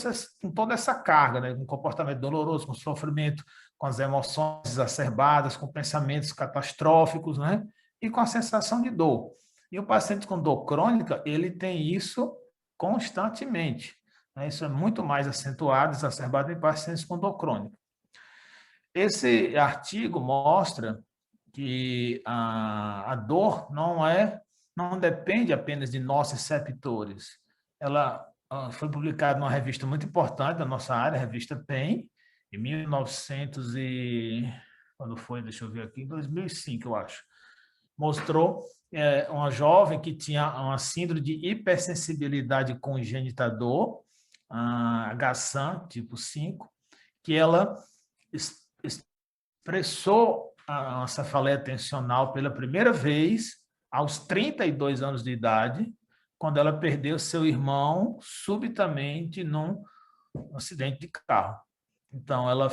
essa carga, né? Com comportamento doloroso, com sofrimento, com as emoções exacerbadas, com pensamentos catastróficos, né? E com a sensação de dor. E o paciente com dor crônica, ele tem isso constantemente, né? Isso é muito mais acentuado, exacerbado em pacientes com dor crônica. esse artigo mostra que a dor não depende apenas de nós receptores. Ela foi publicada numa revista muito importante da nossa área, a revista PEN, em 1900 quando foi, deixa eu ver aqui, em 2005, eu acho. Mostrou uma jovem que tinha uma síndrome de hipersensibilidade congênita à dor, a HSAM, tipo 5, que ela expressou a cefaleia tensional pela primeira vez aos 32 anos de idade, quando ela perdeu seu irmão subitamente num acidente de carro. Então, ela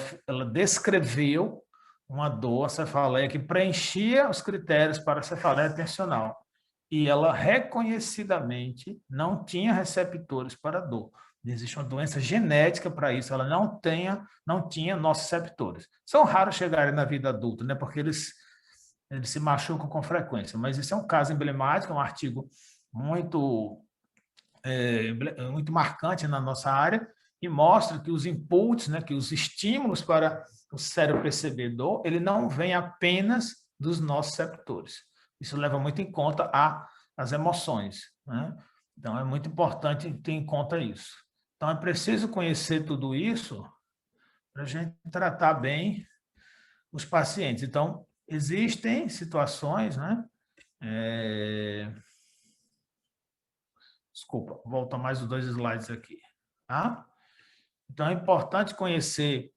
descreveu uma dor, a cefaleia, que preenchia os critérios para a cefaleia tensional. E ela reconhecidamente não tinha receptores para dor. Existe uma doença genética para isso, ela não tinha nossos receptores. São raros chegarem na vida adulta, né? Porque eles se machucam com frequência, mas isso é um caso emblemático, é um artigo muito, muito marcante na nossa área, e mostra que os inputs, né, que os estímulos para o cérebro perceber dor, ele não vem apenas dos nossos receptores. Isso leva muito em conta as emoções, né? Então, é muito importante ter em conta isso. Então, é preciso conhecer tudo isso para a gente tratar bem os pacientes. Então, existem situações, né? Desculpa, volta mais os 2 slides aqui. Tá? Então, é importante conhecer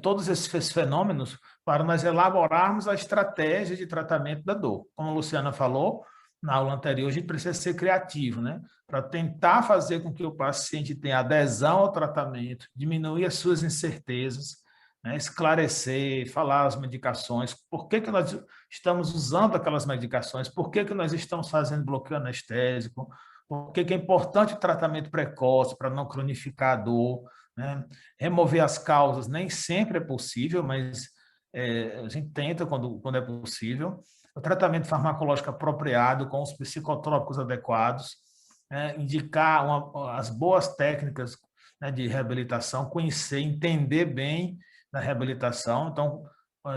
todos esses fenômenos para nós elaborarmos a estratégia de tratamento da dor. Como a Luciana falou na aula anterior, a gente precisa ser criativo, né? Para tentar fazer com que o paciente tenha adesão ao tratamento, diminuir as suas incertezas, né? Esclarecer, falar as medicações, por que nós estamos usando aquelas medicações, por que nós estamos fazendo bloqueio anestésico, por que é importante o tratamento precoce para não cronificar a dor, né? Remover as causas nem sempre é possível, mas a gente tenta quando é possível. O tratamento farmacológico apropriado, com os psicotrópicos adequados, indicar as boas técnicas, né, de reabilitação, conhecer, entender bem da reabilitação. Então,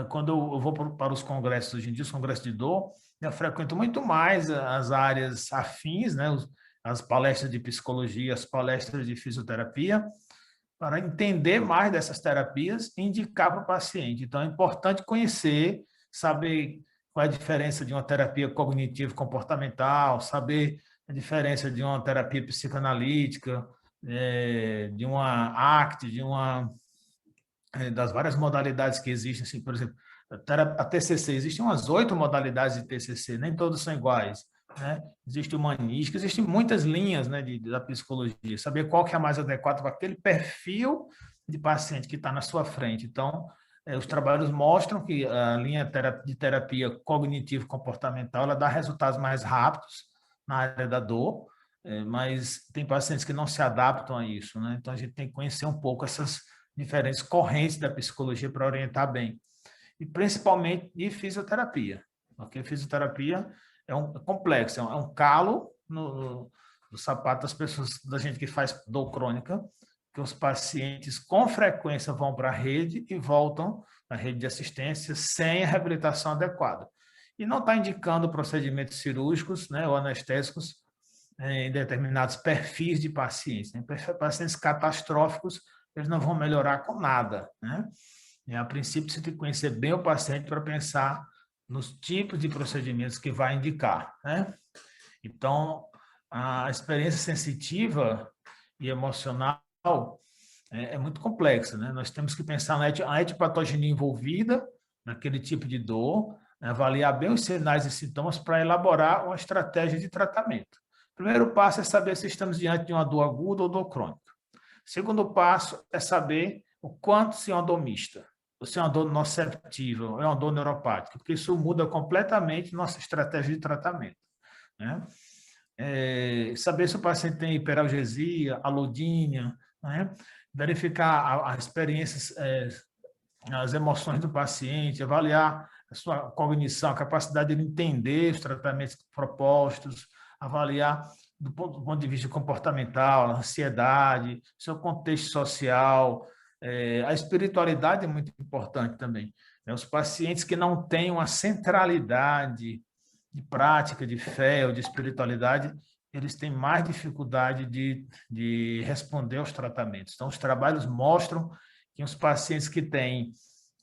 quando eu vou para os congressos hoje em dia, os congressos de dor, eu frequento muito mais as áreas afins, né, as palestras de psicologia, as palestras de fisioterapia, para entender mais dessas terapias e indicar para o paciente. Então, é importante conhecer, saber qual é a diferença de uma terapia cognitivo-comportamental, saber a diferença de uma terapia psicanalítica, de uma ACT, das várias modalidades que existem, assim, por exemplo, a TCC, existem umas 8 modalidades de TCC, nem todas são iguais, né? Existe humanística, existem muitas linhas, né, da psicologia, saber qual que é a mais adequada para aquele perfil de paciente que está na sua frente. Então, os trabalhos mostram que a linha de terapia cognitivo-comportamental, ela dá resultados mais rápidos na área da dor, mas tem pacientes que não se adaptam a isso, né? Então, a gente tem que conhecer um pouco essas diferentes correntes da psicologia para orientar bem. E principalmente de fisioterapia, porque fisioterapia é complexo, é um calo no sapato das pessoas, da gente que faz dor crônica, que os pacientes com frequência vão para a rede e voltam na rede de assistência sem a reabilitação adequada. E não está indicando procedimentos cirúrgicos, né, ou anestésicos em determinados perfis de pacientes. Né? Pacientes catastróficos, eles não vão melhorar com nada, né? E, a princípio, você tem que conhecer bem o paciente para pensar nos tipos de procedimentos que vai indicar, né? Então, a experiência sensitiva e emocional é muito complexa, né? Nós temos que pensar na etiopatogenia envolvida naquele tipo de dor, né? Avaliar bem os sinais e sintomas para elaborar uma estratégia de tratamento. O primeiro passo é saber se estamos diante de uma dor aguda ou dor crônica. Segundo passo é saber o quanto se é uma dor mista, ou se é uma dor nociceptiva, ou é uma dor neuropática, porque isso muda completamente nossa estratégia de tratamento, né? Saber se o paciente tem hiperalgesia, alodínia, né? Verificar as experiências, as emoções do paciente, avaliar a sua cognição, a capacidade de entender os tratamentos propostos, avaliar do ponto de vista comportamental, ansiedade, seu contexto social, A espiritualidade é muito importante também, né? Os pacientes que não têm uma centralidade de prática, de fé ou de espiritualidade, eles têm mais dificuldade de responder aos tratamentos. Então, os trabalhos mostram que os pacientes que têm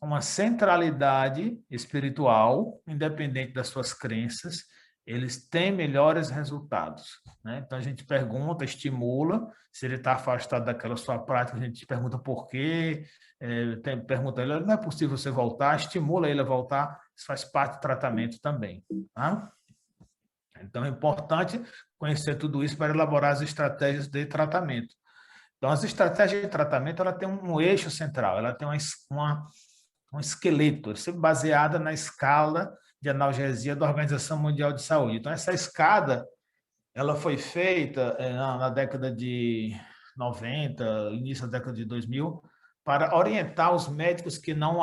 uma centralidade espiritual, independente das suas crenças, eles têm melhores resultados, né? Então, a gente pergunta, estimula, se ele está afastado daquela sua prática, a gente pergunta por quê, pergunta a ele, não é possível você voltar, estimula ele a voltar, isso faz parte do tratamento também, tá? Então, é importante conhecer tudo isso para elaborar as estratégias de tratamento. Então, as estratégias de tratamento, ela tem um eixo central, ela tem um esqueleto, sempre baseada na escala de analgesia da Organização Mundial de Saúde. Então, essa escada, ela foi feita na década de 90, início da década de 2000, para orientar os médicos que não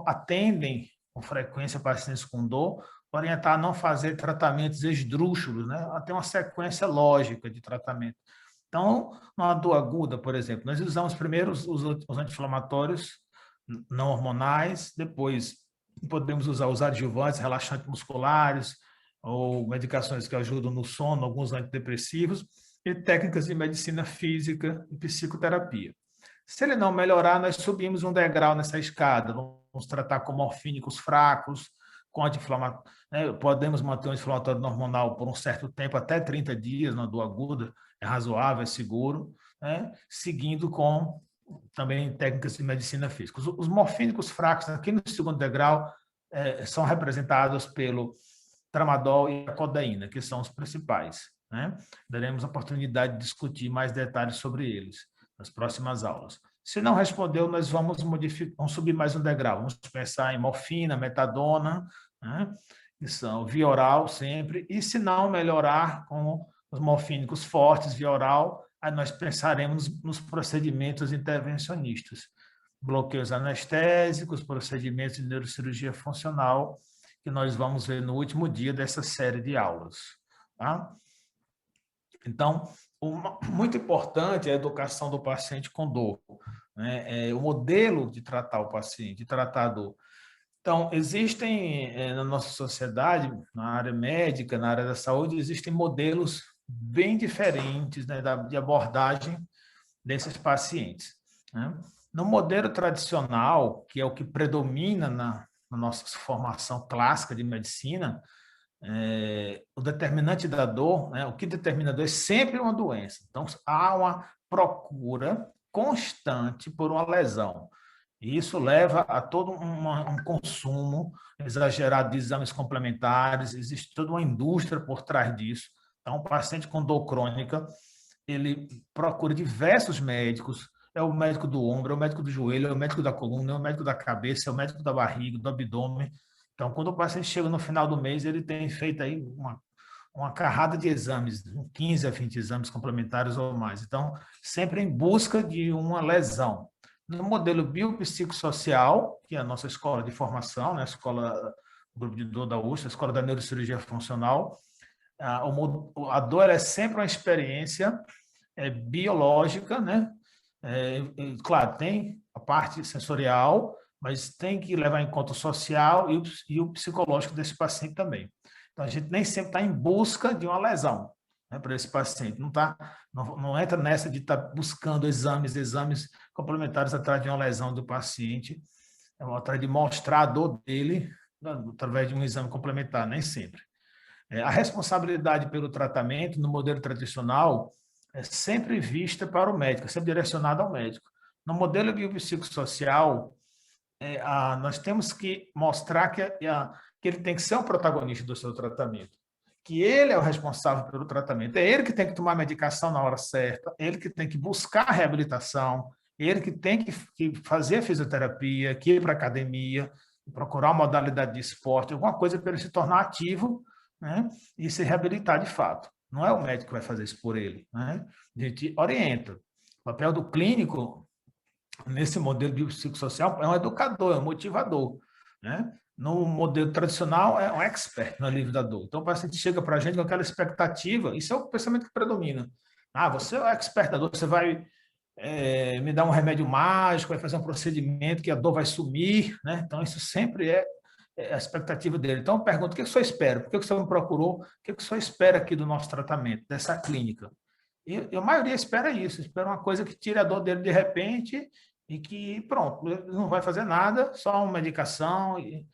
atendem com frequência pacientes com dor, orientar a não fazer tratamentos esdrúxulos, né? A ter uma sequência lógica de tratamento. Então, na dor aguda, por exemplo, nós usamos primeiro os anti-inflamatórios não hormonais, depois podemos usar os adjuvantes, relaxantes musculares, ou medicações que ajudam no sono, alguns antidepressivos, e técnicas de medicina física e psicoterapia. Se ele não melhorar, nós subimos um degrau nessa escada, vamos tratar com morfínicos fracos, com anti-inflamatório, né? Podemos manter o anti-inflamatório hormonal por um certo tempo, até 30 dias na dor aguda, é razoável, é seguro, né? Seguindo com também técnicas de medicina física. Os morfínicos fracos, aqui no segundo degrau, são representados pelo tramadol e a codeína, que são os principais, né? Daremos a oportunidade de discutir mais detalhes sobre eles nas próximas aulas. Se não respondeu, nós vamos subir mais um degrau. Vamos pensar em morfina, metadona, né? Que são via oral sempre. E se não melhorar com os morfínicos fortes via oral, aí nós pensaremos nos procedimentos intervencionistas, bloqueios anestésicos, procedimentos de neurocirurgia funcional, que nós vamos ver no último dia dessa série de aulas, tá? Então, muito importante é a educação do paciente com dor, né? O modelo de tratar o paciente, de tratar a dor. Então, existem na nossa sociedade, na área médica, na área da saúde, existem modelos bem diferentes, né, de abordagem desses pacientes, né? No modelo tradicional, que é o que predomina na nossa formação clássica de medicina, o determinante da dor, né, o que determina a dor é sempre uma doença. Então, há uma procura constante por uma lesão. E isso leva a todo um consumo exagerado de exames complementares, existe toda uma indústria por trás disso. Então, o paciente com dor crônica, ele procura diversos médicos, é o médico do ombro, é o médico do joelho, é o médico da coluna, é o médico da cabeça, é o médico da barriga, do abdômen. Então, quando o paciente chega no final do mês, ele tem feito aí uma carrada de exames, 15 a 20 exames complementares ou mais. Então, sempre em busca de uma lesão. No modelo biopsicossocial, que é a nossa escola de formação, né, a escola do grupo de dor da USP, a escola da neurocirurgia funcional, a dor é sempre uma experiência biológica, né? Claro, tem a parte sensorial, mas tem que levar em conta o social e o psicológico desse paciente também. Então, a gente nem sempre está em busca de uma lesão, né, para esse paciente. Não entra nessa de estar buscando exames complementares atrás de uma lesão do paciente, atrás de mostrar a dor dele, né, através de um exame complementar, nem sempre. A responsabilidade pelo tratamento no modelo tradicional é sempre vista para o médico, é sempre direcionada ao médico. No modelo biopsicossocial, nós temos que mostrar que ele tem que ser um protagonista do seu tratamento, que ele é o responsável pelo tratamento, é ele que tem que tomar a medicação na hora certa, ele que tem que buscar a reabilitação, ele que tem que fazer a fisioterapia, que ir para a academia, procurar uma modalidade de esporte, alguma coisa para ele se tornar ativo, né, e se reabilitar de fato. Não é o médico que vai fazer isso por ele, né? A gente orienta. O papel do clínico nesse modelo biopsicossocial é um educador, é um motivador, né? No modelo tradicional é um expert no alívio da dor. Então o paciente chega para a gente com aquela expectativa, isso é o pensamento que predomina. Você é o expert da dor, você vai me dar um remédio mágico, vai fazer um procedimento que a dor vai sumir, né? Então, isso sempre é a expectativa dele. Então, eu pergunto, o que o senhor espera? Por que o senhor me procurou? O que o senhor espera aqui do nosso tratamento, dessa clínica? E a maioria espera isso, espera uma coisa que tire a dor dele de repente e que, pronto, não vai fazer nada, só uma medicação e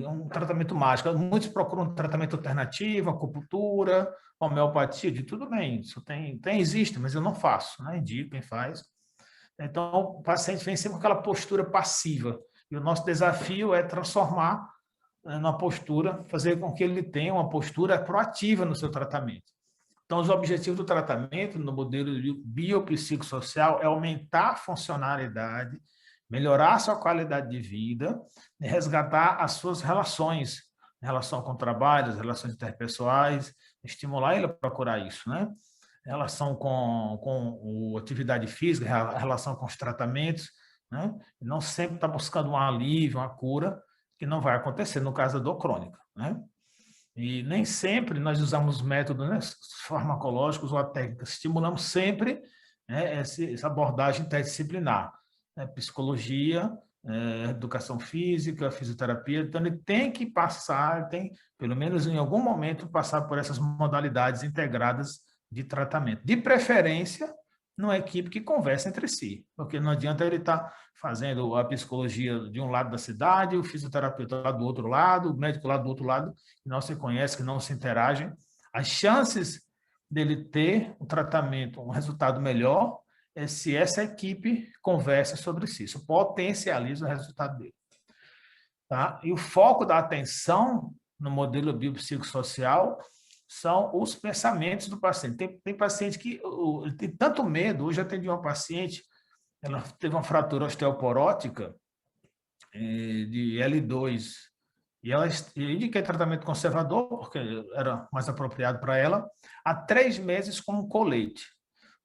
um tratamento mágico. Muitos procuram um tratamento alternativo, acupuntura, homeopatia, de tudo bem, isso existe, mas eu não faço, né? Indico quem faz. Então, o paciente vem sempre com aquela postura passiva. E o nosso desafio é transformar numa postura, fazer com que ele tenha uma postura proativa no seu tratamento. Então, os objetivos do tratamento no modelo biopsicossocial é aumentar a funcionalidade, melhorar a sua qualidade de vida e resgatar as suas relações, relação com o trabalho, as relações interpessoais, estimular ele a procurar isso, né? Relação com a atividade física, a relação com os tratamentos, né? Não sempre está buscando um alívio, uma cura, que não vai acontecer no caso da dor crônica, né? E nem sempre nós usamos métodos, né, farmacológicos ou a técnica, estimulamos sempre, né, essa abordagem interdisciplinar, né, psicologia, educação física, fisioterapia. Então, ele tem que passar, tem, pelo menos em algum momento, passar por essas modalidades integradas de tratamento. De preferência, numa equipe que conversa entre si, porque não adianta ele estar fazendo a psicologia de um lado da cidade, o fisioterapeuta lá do outro lado, o médico lá do outro lado, que não se conhece, que não se interagem. As chances dele ter um tratamento, um resultado melhor, é se essa equipe conversa sobre si. Isso potencializa o resultado dele. Tá? E o foco da atenção no modelo biopsicossocial são os pensamentos do paciente. Tem paciente que ele tem tanto medo. Hoje eu atendi uma paciente, ela teve uma fratura osteoporótica de L2, e ela indiquei tratamento conservador, porque era mais apropriado para ela, há 3 meses com um colete.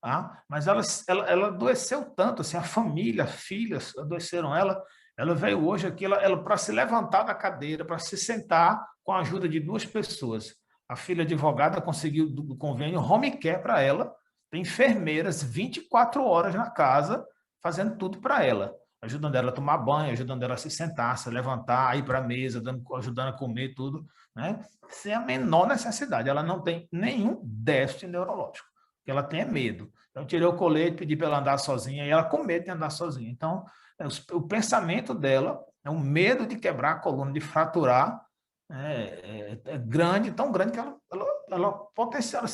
Tá? Mas ela adoeceu tanto, assim, a família, filhas adoeceram ela veio hoje aqui, ela para se levantar da cadeira, para se sentar, com a ajuda de 2 pessoas. A filha advogada conseguiu do convênio home care para ela, tem enfermeiras 24 horas na casa, fazendo tudo para ela, ajudando ela a tomar banho, ajudando ela a se sentar, se levantar, ir para a mesa, ajudando a comer tudo, né? Sem a menor necessidade. Ela não tem nenhum déficit neurológico. O que ela tem é medo. Eu tirei o colete, pedi para ela andar sozinha, e ela com medo de andar sozinha. Então, o pensamento dela é um medo de quebrar a coluna, de fraturar, é grande, tão grande que ela potencial,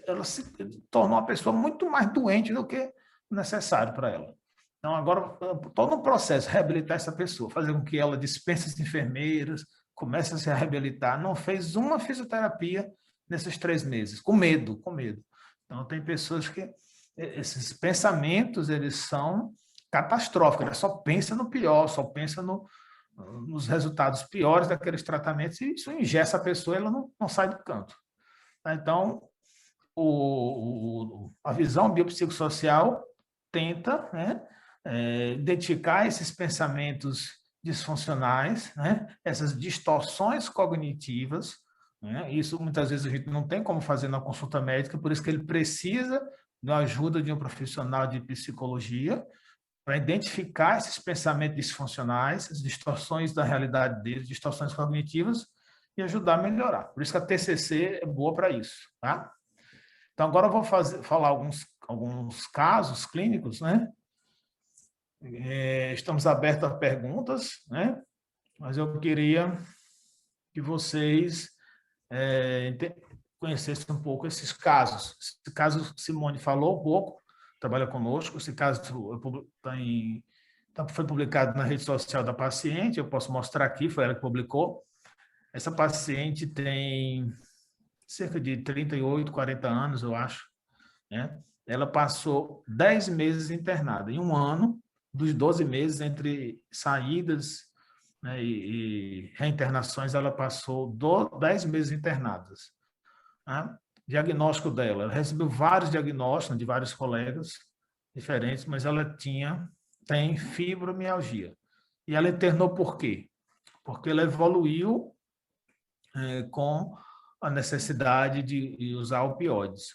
ela se tornou uma pessoa muito mais doente do que necessário para ela. Então, agora, todo um processo, reabilitar essa pessoa, fazer com que ela dispense as enfermeiras, comece a se reabilitar. Não fez uma fisioterapia nesses 3 meses, com medo, com medo. Então, tem pessoas que esses pensamentos, eles são catastróficos, ela só pensa no pior, só pensa nos resultados piores daqueles tratamentos, e isso engessa a pessoa, ela não sai do canto. Então, a visão biopsicossocial tenta, né, identificar esses pensamentos disfuncionais, né, essas distorções cognitivas, né, isso muitas vezes a gente não tem como fazer na consulta médica, por isso que ele precisa da ajuda de um profissional de psicologia para identificar esses pensamentos disfuncionais, as distorções da realidade deles, distorções cognitivas, e ajudar a melhorar. Por isso que a TCC é boa para isso, tá? Então, agora eu vou falar alguns casos clínicos, né? Estamos abertos a perguntas, né? Mas eu queria que vocês conhecessem um pouco esses casos. Esse caso, Simone falou um pouco, trabalha conosco. Esse caso foi publicado na rede social da paciente, eu posso mostrar aqui, foi ela que publicou. Essa paciente tem cerca de 38, 40 anos, eu acho, né? Ela passou 10 meses internada. Em um ano, dos 12 meses, entre saídas, né, e reinternações, ela passou 10 meses internadas. Né? Diagnóstico dela, ela recebeu vários diagnósticos de vários colegas diferentes, mas ela tem fibromialgia. E ela internou por quê? Porque ela evoluiu com a necessidade de usar opioides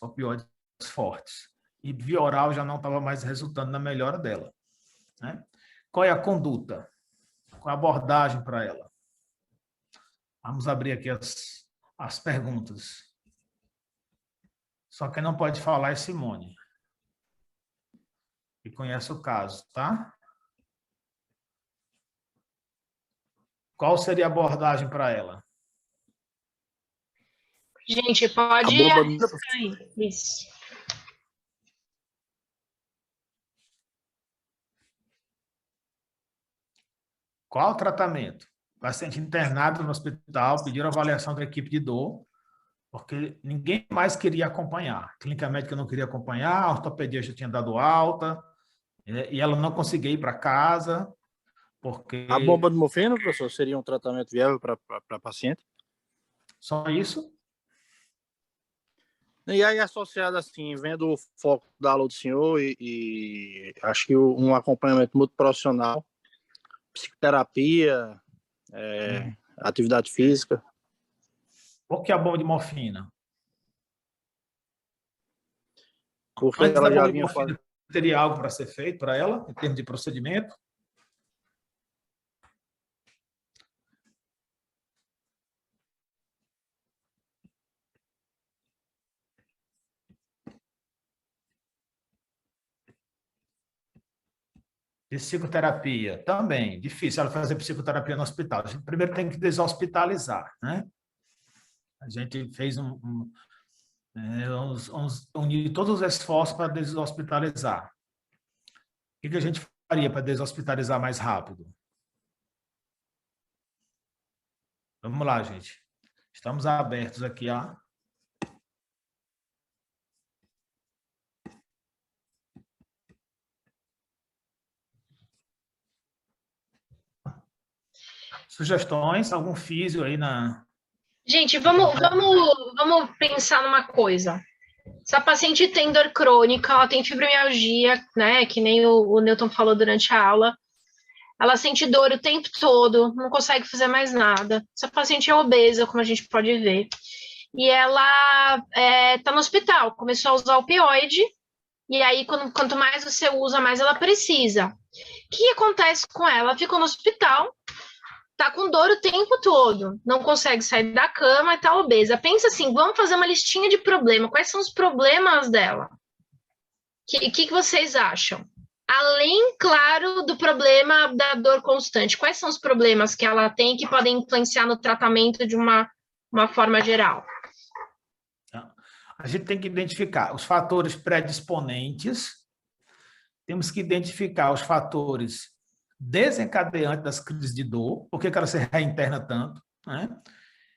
fortes. e via oral já não estava mais resultando na melhora dela, né? Qual é a conduta? Qual a abordagem para ela? Vamos abrir aqui as perguntas. Só quem não pode falar é Simone, que conhece o caso, tá? Qual seria a abordagem para ela? Gente, pode A ir bomba, aí. Isso. Qual o tratamento? Paciente internado no hospital, pediram avaliação da equipe de dor, porque ninguém mais queria acompanhar. A clínica médica não queria acompanhar, a ortopedia já tinha dado alta, e ela não conseguia ir para casa, porque... a bomba de morfina, professor, seria um tratamento viável para paciente? Só isso? E aí, associado assim, vendo o foco da aula do senhor e acho que um acompanhamento muito profissional, psicoterapia, atividade física. Qual que é a bomba de morfina? Porque Antes da ela já bomba de vinha morfina, fazendo. teria algo para ser feito para ela, em termos de procedimento? Psicoterapia, também, difícil ela fazer psicoterapia no hospital. A gente primeiro tem que deshospitalizar, né? A gente fez unir todos os esforços para deshospitalizar. O que a gente faria para deshospitalizar mais rápido? Vamos lá, gente. Estamos abertos aqui, ó. Sugestões? Algum físio aí na... Gente, vamos pensar numa coisa. Se a paciente tem dor crônica, ela tem fibromialgia, né? Que nem o Newton falou durante a aula. Ela sente dor o tempo todo, não consegue fazer mais nada. Essa paciente é obesa, como a gente pode ver. E ela está no hospital, começou a usar opioide, e aí quanto mais você usa, mais ela precisa. O que acontece com ela? Ela fica no hospital, tá com dor o tempo todo, não consegue sair da cama e tá obesa. Pensa assim, vamos fazer uma listinha de problemas. Quais são os problemas dela? O que vocês acham? Além, claro, do problema da dor constante, quais são os problemas que ela tem que podem influenciar no tratamento de uma forma geral? A gente tem que identificar os fatores predisponentes, temos que identificar os fatores desencadeantes das crises de dor, por que ela se reinterna tanto, né?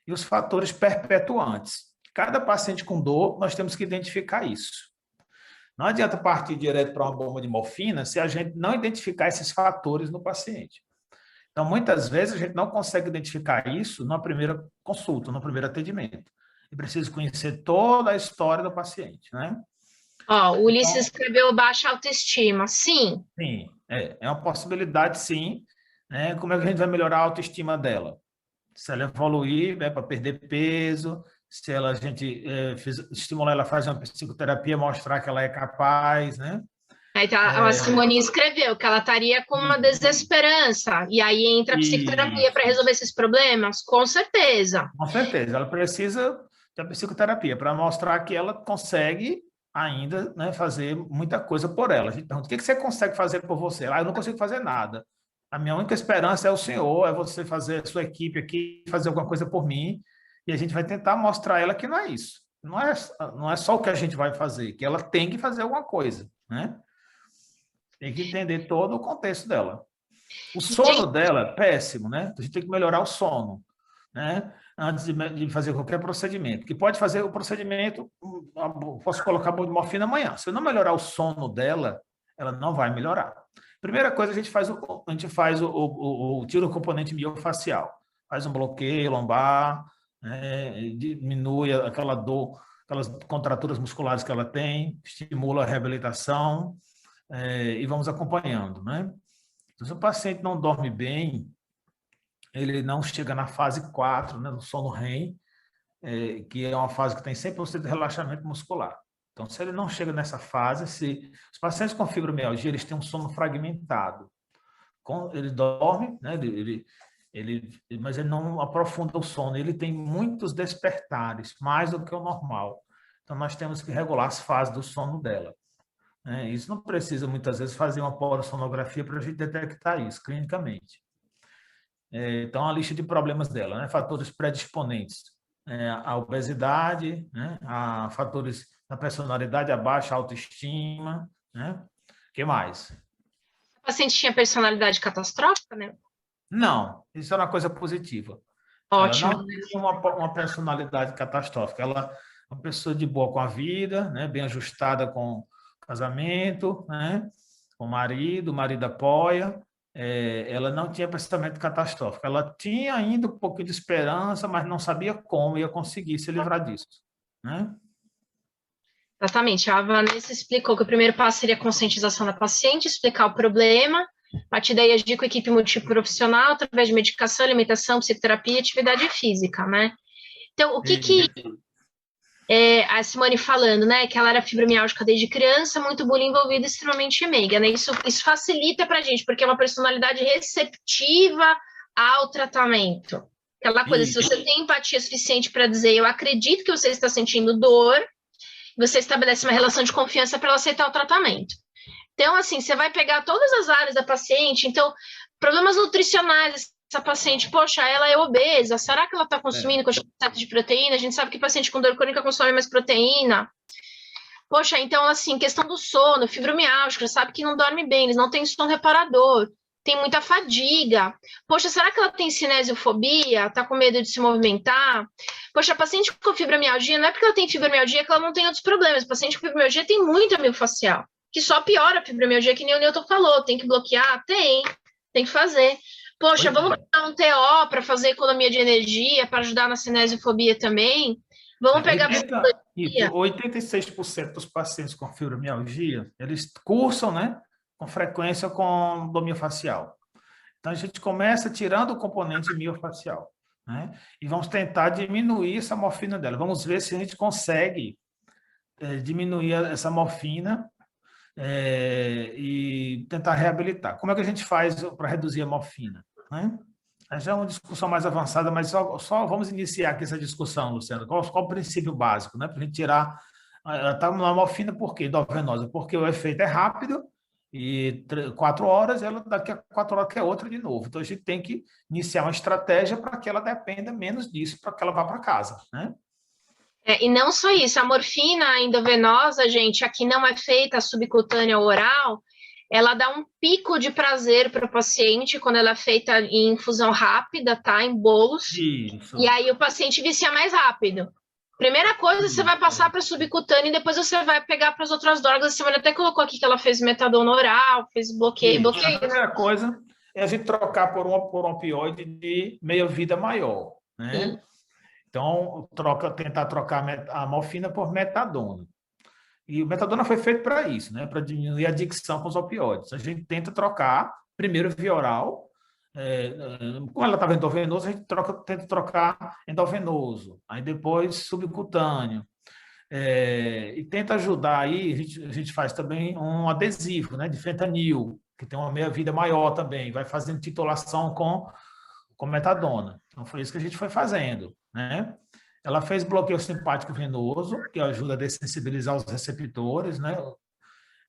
E os fatores perpetuantes. Cada paciente com dor, nós temos que identificar isso. Não adianta partir direto para uma bomba de morfina se a gente não identificar esses fatores no paciente. Então, muitas vezes, a gente não consegue identificar isso na primeira consulta, no primeiro atendimento. E precisa conhecer toda a história do paciente, né? Ó, o Ulisses escreveu baixa autoestima. Sim. Sim, é uma possibilidade, sim. Né? Como é que a gente vai melhorar a autoestima dela? Se ela evoluir, né, para perder peso, se ela, a gente estimular ela a fazer uma psicoterapia, mostrar que ela é capaz, né? Aí tá, a Simone escreveu que ela estaria com uma desesperança, e aí entra a psicoterapia para resolver esses problemas? Com certeza. Com certeza, ela precisa da psicoterapia para mostrar que ela consegue ainda, né, fazer muita coisa por ela. A gente pergunta, o que você consegue fazer por você? Eu não consigo fazer nada. A minha única esperança é o Senhor, é você fazer a sua equipe aqui, fazer alguma coisa por mim, e a gente vai tentar mostrar a ela que não é isso. Não é só o que a gente vai fazer, que ela tem que fazer alguma coisa, né? Tem que entender todo o contexto dela. O sono dela é péssimo, né? A gente tem que melhorar o sono, né? Antes de fazer qualquer procedimento. Que pode fazer o procedimento, posso colocar a morfina amanhã. Se eu não melhorar o sono dela, ela não vai melhorar. Primeira coisa, a gente tira o componente miofacial. Faz um bloqueio lombar, né? Diminui aquela dor, aquelas contraturas musculares que ela tem, estimula a reabilitação, e vamos acompanhando, né? Então, se o paciente não dorme bem, ele não chega na fase 4, né, no sono REM, que é uma fase que tem 100% de relaxamento muscular. Então, se ele não chega nessa fase, se os pacientes com fibromialgia, eles têm um sono fragmentado. Ele dorme, né? Mas ele não aprofunda o sono. Ele tem muitos despertares, mais do que o normal. Então, nós temos que regular as fases do sono dela. Isso não precisa, muitas vezes, fazer uma polissonografia para a gente detectar isso, clinicamente. Então, a lista de problemas dela, né? Fatores predisponentes, a obesidade, né? A fatores da personalidade, a baixa autoestima, né? O que mais? O paciente tinha personalidade catastrófica, né? Não, isso é uma coisa positiva. Ótimo. Ela não tem uma personalidade catastrófica. Ela é uma pessoa de boa com a vida, né? Bem ajustada com o casamento, né? Com o marido apoia. Ela não tinha pensamento catastrófico. Ela tinha ainda um pouco de esperança, mas não sabia como ia conseguir se livrar disso, né? Exatamente. A Vanessa explicou que o primeiro passo seria a conscientização da paciente, explicar o problema, a partir daí agir com a equipe multiprofissional, através de medicação, alimentação, psicoterapia e atividade física, né? Então, o que a Simone falando, né, que ela era fibromialgica desde criança, muito bullying envolvido, extremamente meiga, né? Isso facilita pra gente, porque é uma personalidade receptiva ao tratamento. Aquela coisa, se você tem empatia suficiente para dizer, eu acredito que você está sentindo dor, você estabelece uma relação de confiança para ela aceitar o tratamento. Então, assim, você vai pegar todas as áreas da paciente, então, problemas nutricionais, essa paciente, poxa, ela é obesa, será que ela está consumindo quantidade de proteína? A gente sabe que paciente com dor crônica consome mais proteína. Poxa, então, assim, questão do sono, fibromialgia, sabe que não dorme bem, eles não têm sono reparador, tem muita fadiga. Poxa, será que ela tem cinesiofobia? Está com medo de se movimentar? Poxa, a paciente com fibromialgia, não é porque ela tem fibromialgia que ela não tem outros problemas. A paciente com fibromialgia tem muita miofascial, que só piora a fibromialgia, que nem o Newton falou. Tem que bloquear? Tem que fazer. Poxa, vamos dar um TO para fazer economia de energia, para ajudar na cinesiofobia também. Vamos pegar... 86% dos pacientes com fibromialgia, eles cursam, né, com frequência com dor miofascial. Então, a gente começa tirando o componente miofascial, né, e vamos tentar diminuir essa morfina dela. Vamos ver se a gente consegue diminuir essa morfina e tentar reabilitar. Como é que a gente faz para reduzir a morfina, né? Já é uma discussão mais avançada, mas só vamos iniciar aqui essa discussão, Luciano. Qual o princípio básico, né? Para a gente tirar... Está na morfina por quê? Endovenosa, porque o efeito é rápido e 4 horas, ela daqui a 4 horas quer outra de novo. Então, a gente tem que iniciar uma estratégia para que ela dependa menos disso, para que ela vá para casa, né? E não só isso, a morfina endovenosa, gente, aqui não é feita subcutânea ou oral, ela dá um pico de prazer para o paciente quando ela é feita em infusão rápida, tá? Em bolos. Isso. E aí o paciente vicia mais rápido. Primeira coisa, você vai passar para subcutânea e depois você vai pegar para as outras drogas. A Simone até colocou aqui que ela fez metadona oral, fez bloqueio. A primeira coisa é a gente trocar por um opioide de meia-vida maior, né? Sim. Então, tentar trocar a morfina por metadona. E o metadona foi feito para isso, né? Para diminuir a adicção com os opioides. A gente tenta trocar, primeiro via oral, como ela estava endovenosa, a gente tenta trocar endovenoso, aí depois subcutâneo. E tenta ajudar aí, a gente faz também um adesivo, né? De fentanil, que tem uma meia-vida maior também, vai fazendo titulação com metadona. Então, foi isso que a gente foi fazendo, né? Ela fez bloqueio simpático venoso, que ajuda a dessensibilizar os receptores, né?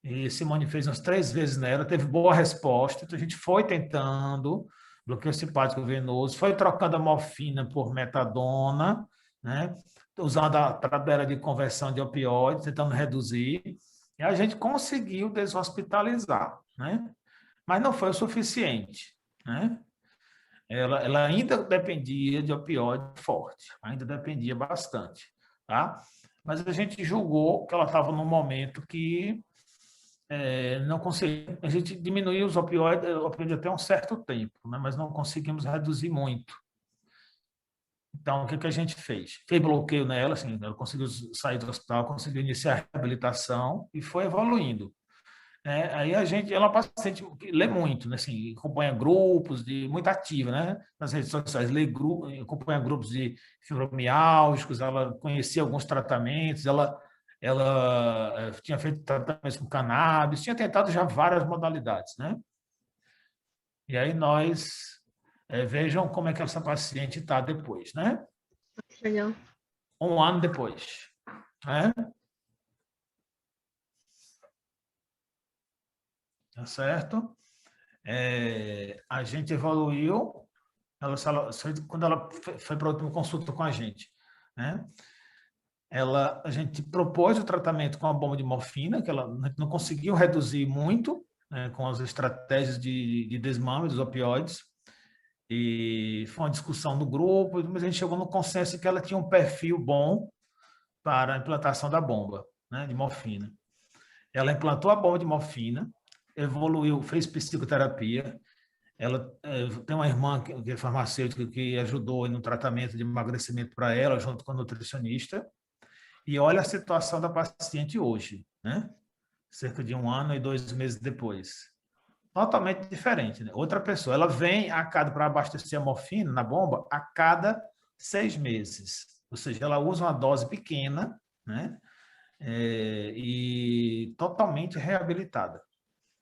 E Simone fez umas 3 vezes nela, teve boa resposta, então a gente foi tentando bloqueio simpático venoso, foi trocando a morfina por metadona, né? Usando a tabela de conversão de opioides, tentando reduzir, e a gente conseguiu deshospitalizar, né? Mas não foi o suficiente, né? Ela ainda dependia de opioide forte, ainda dependia bastante, tá? Mas a gente julgou que ela estava num momento que não conseguia, a gente diminuiu os opioides até um certo tempo, né? Mas não conseguimos reduzir muito. Então, o que a gente fez? Fez bloqueio nela, assim, ela conseguiu sair do hospital, conseguiu iniciar a reabilitação e foi evoluindo. Aí ela é uma paciente que lê muito, né? Assim, acompanha grupos, muito ativa, né? Nas redes sociais, acompanha grupos de fibromialgicos, ela conhecia alguns tratamentos, ela ela tinha feito tratamentos com cannabis, tinha tentado já várias modalidades, né? E aí vejam como é que essa paciente está depois, né? Legal. Um ano depois, né? Tá certo? A gente evoluiu, quando ela foi para a última consulta com a gente, né? A gente propôs o tratamento com a bomba de morfina, que ela não conseguiu reduzir muito, né, com as estratégias de desmame dos opioides, e foi uma discussão do grupo, mas a gente chegou no consenso que ela tinha um perfil bom para a implantação da bomba, né, de morfina. Ela implantou a bomba de morfina, evoluiu, fez psicoterapia. Ela tem uma irmã que é farmacêutica que ajudou no tratamento de emagrecimento para ela, junto com a nutricionista. E olha a situação da paciente hoje, né? Cerca de 1 ano e 2 meses depois. Totalmente diferente, né? Outra pessoa, ela vem para abastecer a morfina na bomba a cada 6 meses. Ou seja, ela usa uma dose pequena, né? E totalmente reabilitada,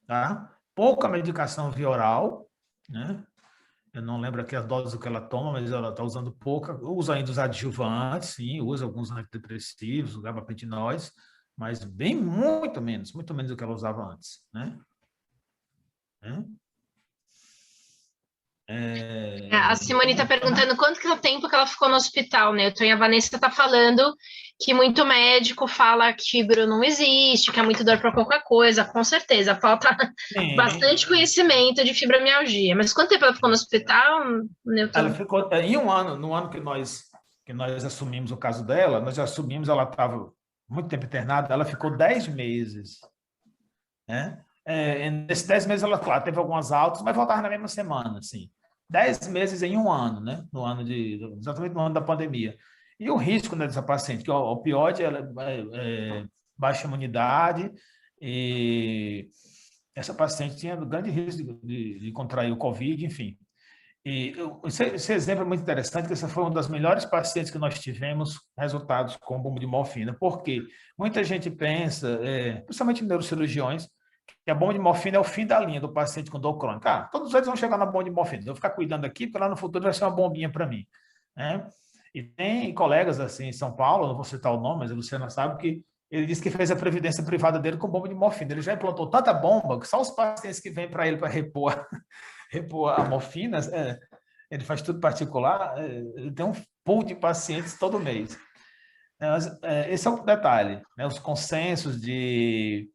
tá? Pouca medicação via oral, né? Eu não lembro aqui as doses que ela toma, mas ela está usando pouca. Usa ainda os adjuvantes, sim, usa alguns antidepressivos, gabapentinóis, mas bem muito menos do que ela usava antes, né? A Simone está perguntando quanto que é o tempo que ela ficou no hospital, né? E a Vanessa está falando que muito médico fala que fibro não existe, que é muito dor para qualquer coisa. Com certeza, falta bastante conhecimento de fibromialgia. Mas quanto tempo ela ficou no hospital, Newton? Ela ficou em 1 ano, no ano que nós assumimos o caso dela, nós já assumimos, ela estava muito tempo internada, ela ficou 10 meses, né? Nesses 10 meses, ela, claro, teve algumas altas, mas voltava na mesma semana, assim. 10 meses em 1 ano, né? Exatamente no ano da pandemia. E o risco, né, dessa paciente, que o opioide baixa imunidade, e essa paciente tinha grande risco de contrair o Covid, enfim. E esse exemplo é muito interessante, que essa foi uma das melhores pacientes que nós tivemos resultados com bomba de morfina, porque muita gente pensa, principalmente neurocirurgiões, que a bomba de morfina é o fim da linha do paciente com dor crônica. Todos eles vão chegar na bomba de morfina, eu vou ficar cuidando aqui, porque lá no futuro vai ser uma bombinha para mim, né? E tem colegas assim em São Paulo, não vou citar o nome, mas a Luciana sabe, que ele disse que fez a previdência privada dele com bomba de morfina. Ele já implantou tanta bomba que só os pacientes que vêm para ele para repor a morfina, ele faz tudo particular, ele tem um pool de pacientes todo mês. Esse é o detalhe, né? Os consensos de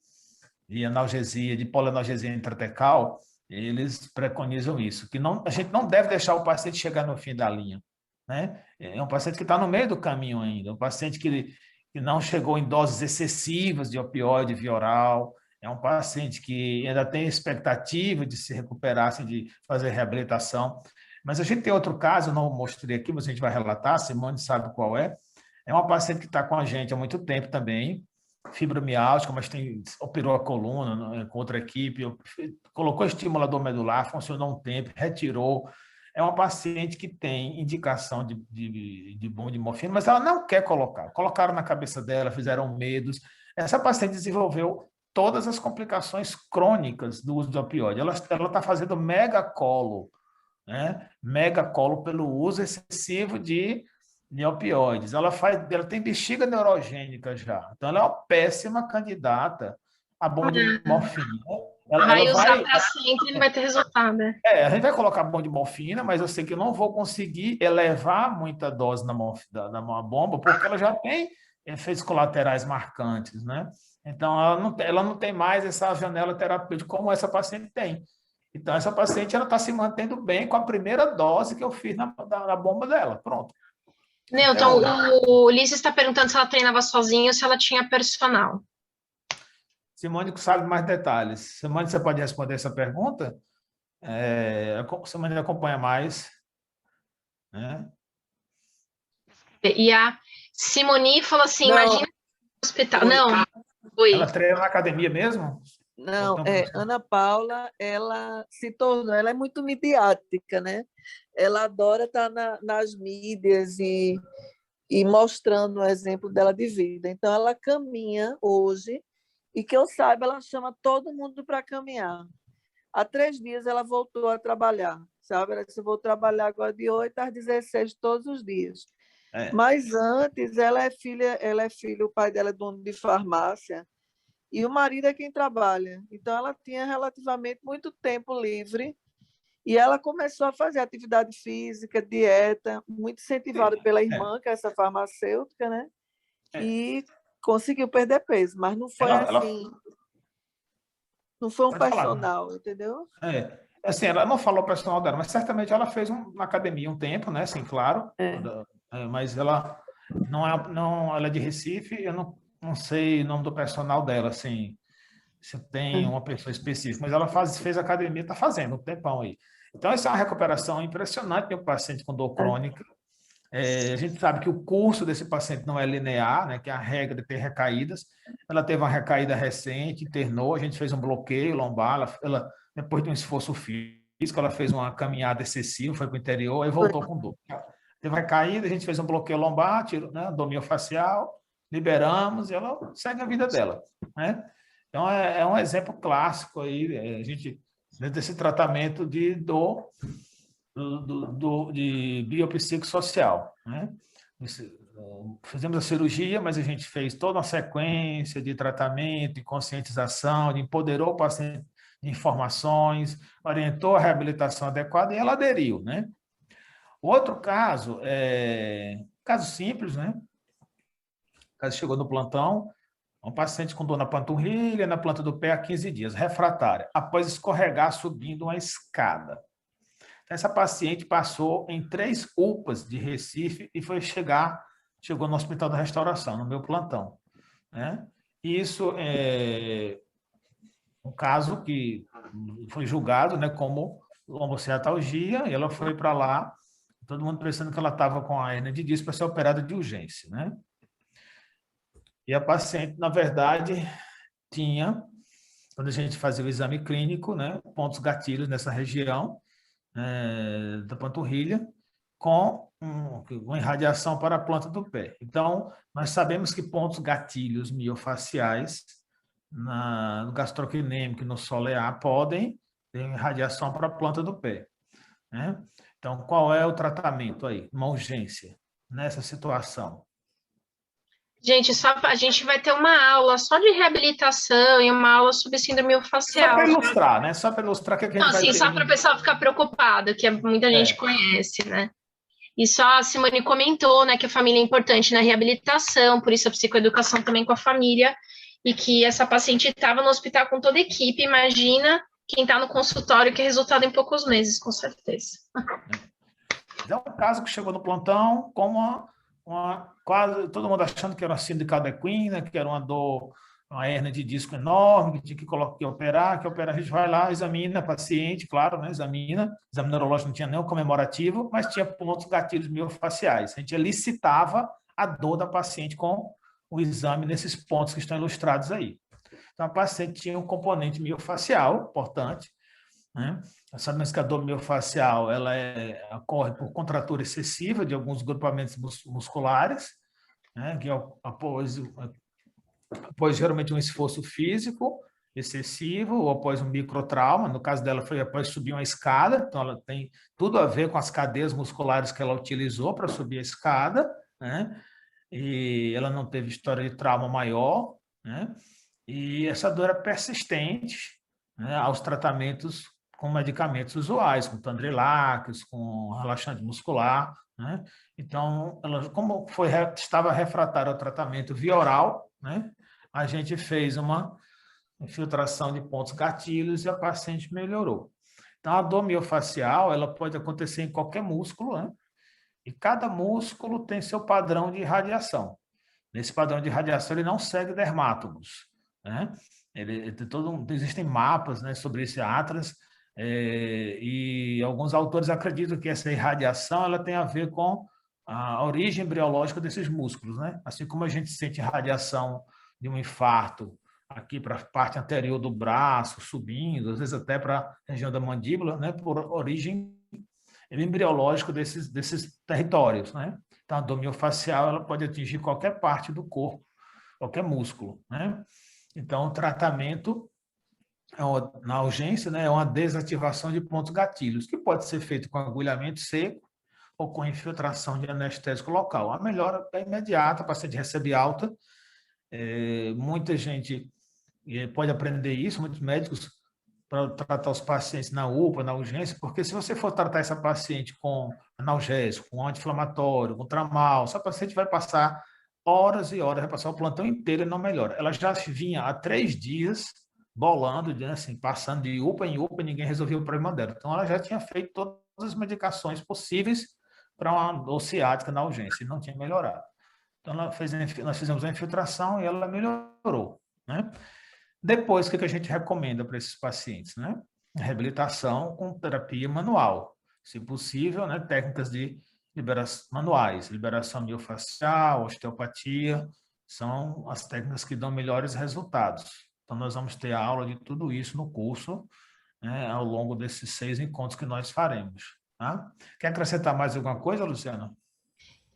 analgesia, de polianalgesia intratecal, eles preconizam isso, que a gente não deve deixar o paciente chegar no fim da linha, né? É um paciente que está no meio do caminho ainda, um paciente que não chegou em doses excessivas de opioide via oral, é um paciente que ainda tem expectativa de se recuperar, assim, de fazer reabilitação. Mas a gente tem outro caso, eu não mostrei aqui, mas a gente vai relatar, a Simone sabe qual é. É uma paciente que está com a gente há muito tempo também, fibromialgia, mas operou a coluna, né, com outra equipe, colocou estimulador medular, funcionou um tempo, retirou. É uma paciente que tem indicação de bomba de morfina, mas ela não quer colocar. Colocaram na cabeça dela, fizeram medos. Essa paciente desenvolveu todas as complicações crônicas do uso de opioide. Ela está fazendo megacolo, né? Megacolo pelo uso excessivo de opioides. Ela tem bexiga neurogênica já. Então, ela é uma péssima candidata à bomba de morfina. Vai usar para sempre e não vai ter resultado, né? A gente vai colocar bomba de morfina, mas eu sei que eu não vou conseguir elevar muita dose na bomba, porque ela já tem efeitos colaterais marcantes, né? Então, ela não tem mais essa janela terapêutica como essa paciente tem. Então, essa paciente está se mantendo bem com a primeira dose que eu fiz na bomba dela. Pronto. Newton, o Ulisses está perguntando se ela treinava sozinha ou se ela tinha personal. Simone sabe mais detalhes. Simone, você pode responder essa pergunta? Simone acompanha mais, né? E a Simone falou assim, imagina no hospital. Não, oi. Ela treina na academia mesmo? Não, Ana Paula, ela se tornou, ela é muito midiática, né? Ela adora estar nas mídias e e mostrando o exemplo dela de vida. Então, ela caminha hoje e, que eu saiba, ela chama todo mundo para caminhar. Há 3 dias ela voltou a trabalhar, sabe? Ela disse, eu vou trabalhar agora de 8 às 16 todos os dias. Mas antes, ela é filha, o pai dela é dono de farmácia e o marido é quem trabalha. Então, ela tinha relativamente muito tempo livre e ela começou a fazer atividade física, dieta, muito incentivada pela irmã, que é essa farmacêutica, né? E conseguiu perder peso, mas não foi assim, não foi um Pode falar. personal, entendeu? Assim, ela não falou o personal dela, mas certamente ela fez uma academia um tempo, né? Assim, claro. Mas ela ela é de Recife, eu não sei o nome do personal dela, assim, se tem uma pessoa específica, mas ela fez academia, está fazendo um tempão aí. Então, essa é uma recuperação impressionante de um paciente com dor crônica. A gente sabe que o curso desse paciente não é linear, né, que é a regra de ter recaídas. Ela teve uma recaída recente, internou, a gente fez um bloqueio lombar, ela depois de um esforço físico, ela fez uma caminhada excessiva, foi para o interior e voltou com dor. Teve recaída, a gente fez um bloqueio lombar, tirou, né, dor miofascial, liberamos e ela segue a vida dela, né? Então, é um exemplo clássico aí, a gente, dentro desse tratamento de dor de biopsicossocial, né? Fizemos a cirurgia, mas a gente fez toda uma sequência de tratamento, de conscientização, de empoderou o paciente de informações, orientou a reabilitação adequada e ela aderiu, né? O outro caso caso simples, né? O caso chegou no plantão, um paciente com dor na panturrilha, na planta do pé há 15 dias, refratária, após escorregar subindo uma escada. Essa paciente passou em 3 UPAs de Recife e chegou no Hospital da Restauração, no meu plantão, né? Isso é um caso que foi julgado, né, como lomboceatalgia, e ela foi para lá, todo mundo pensando que ela estava com a hernia de disco para ser operada de urgência, né? E a paciente, na verdade, tinha, quando a gente fazia o exame clínico, né, pontos gatilhos nessa região da panturrilha, com uma irradiação para a planta do pé. Então, nós sabemos que pontos gatilhos miofaciais no gastrocnêmico e no solear podem ter irradiação para a planta do pé, né? Então, qual é o tratamento aí? Uma urgência nessa situação? Gente, a gente vai ter uma aula só de reabilitação e uma aula sobre síndrome miofascial. Só para ilustrar, né? Só para ilustrar que a gente Não, vai assim, ter... só para o pessoal ficar preocupado, que muita gente conhece, né? E só a Simone comentou, né, que a família é importante na reabilitação, por isso a psicoeducação também com a família, e que essa paciente estava no hospital com toda a equipe, imagina quem está no consultório, que é resultado em poucos meses, com certeza. É um caso que chegou no plantão com quase todo mundo achando que era uma síndrome de caldequina, que era uma dor, uma hérnia de disco enorme, que tinha que operar, a gente vai lá, examina a paciente, claro, né, exame neurológico não tinha nem o comemorativo, mas tinha pontos gatilhos miofaciais. A gente elicitava a dor da paciente com o exame nesses pontos que estão ilustrados aí. Então, a paciente tinha um componente miofacial importante, né? Sabemos que a dor miofacial ocorre por contratura excessiva de alguns grupamentos musculares, né? Que após geralmente um esforço físico excessivo ou após um microtrauma. No caso dela foi após subir uma escada, então ela tem tudo a ver com as cadeias musculares que ela utilizou para subir a escada, né? E ela não teve história de trauma maior, né? E essa dor é persistente, né, aos tratamentos com medicamentos usuais, com Tandrilax, com relaxante muscular, né? Então, ela, como estava refratária ao tratamento via oral, né, a gente fez uma infiltração de pontos gatilhos e a paciente melhorou. Então, a dor miofacial, ela pode acontecer em qualquer músculo, né? E cada músculo tem seu padrão de irradiação. Nesse padrão de irradiação, ele não segue dermátomos, né? Existem mapas, né, sobre esse atlas, e alguns autores acreditam que essa irradiação ela tem a ver com a origem embriológica desses músculos, né? Assim como a gente sente radiação de um infarto aqui para a parte anterior do braço, subindo, às vezes até para a região da mandíbula, né, por origem embriológica desses territórios, né? Então, a dor miofascial ela pode atingir qualquer parte do corpo, qualquer músculo, né? Então, o tratamento na urgência, né, é uma desativação de pontos gatilhos, que pode ser feito com agulhamento seco ou com infiltração de anestésico local. A melhora é imediata, o paciente recebe alta. Muita gente pode aprender isso, muitos médicos, para tratar os pacientes na UPA, na urgência, porque se você for tratar essa paciente com analgésico, com anti-inflamatório, com tramal, essa paciente vai passar horas e horas, vai passar o plantão inteiro e não melhora. Ela já vinha há 3 dias bolando, assim, passando de UPA em UPA, e ninguém resolvia o problema dela. Então, ela já tinha feito todas as medicações possíveis para uma dor ciática na urgência e não tinha melhorado. Então, nós fizemos a infiltração e ela melhorou, né? Depois, o que a gente recomenda para esses pacientes, né? Reabilitação com terapia manual, se possível, né? Técnicas de liberação manuais, liberação miofascial, osteopatia, são as técnicas que dão melhores resultados. Então, nós vamos ter aula de tudo isso no curso, né, ao longo desses 6 encontros que nós faremos. Tá? Quer acrescentar mais alguma coisa, Luciana?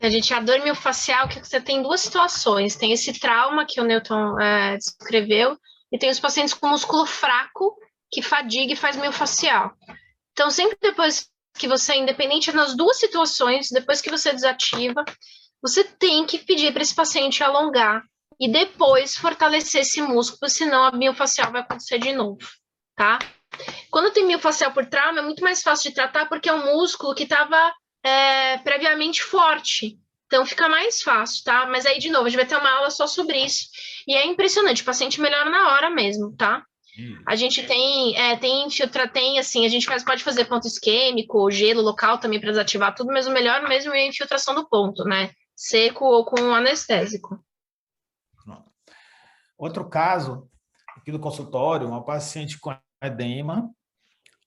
A dor miofascial, que você tem 2 situações. Tem esse trauma que o Newton descreveu, e tem os pacientes com músculo fraco, que fadiga e faz miofascial. Então, sempre depois que você, independente nas 2 situações, depois que você desativa, você tem que pedir para esse paciente alongar e depois fortalecer esse músculo, senão a miofascial vai acontecer de novo, tá? Quando tem miofascial por trauma, é muito mais fácil de tratar porque é um músculo que estava previamente forte. Então, fica mais fácil, tá? Mas aí, de novo, a gente vai ter uma aula só sobre isso. E é impressionante, o paciente melhora na hora mesmo, tá? A gente assim, a gente pode fazer ponto isquêmico, gelo local também para desativar tudo, mas o melhor mesmo é a infiltração do ponto, né? Seco ou com anestésico. Outro caso, aqui no consultório, uma paciente com edema,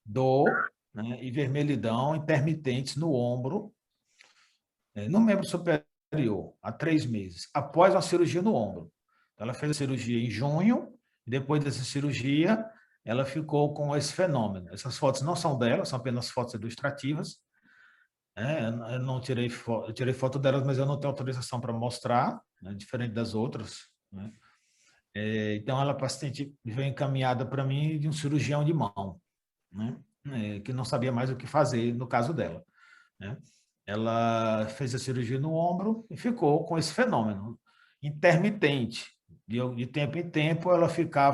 dor, né, e vermelhidão intermitentes no ombro, no membro superior, há 3 meses, após uma cirurgia no ombro. Ela fez a cirurgia em junho, e depois dessa cirurgia, ela ficou com esse fenômeno. Essas fotos não são dela, são apenas fotos ilustrativas. Eu não tirei foto, eu tirei foto delas, mas eu não tenho autorização para mostrar, né, diferente das outras, né? Então, ela, paciente, veio encaminhada para mim de um cirurgião de mão, né? Que não sabia mais o que fazer no caso dela, né? Ela fez a cirurgia no ombro e ficou com esse fenômeno intermitente. De tempo em tempo, ela fica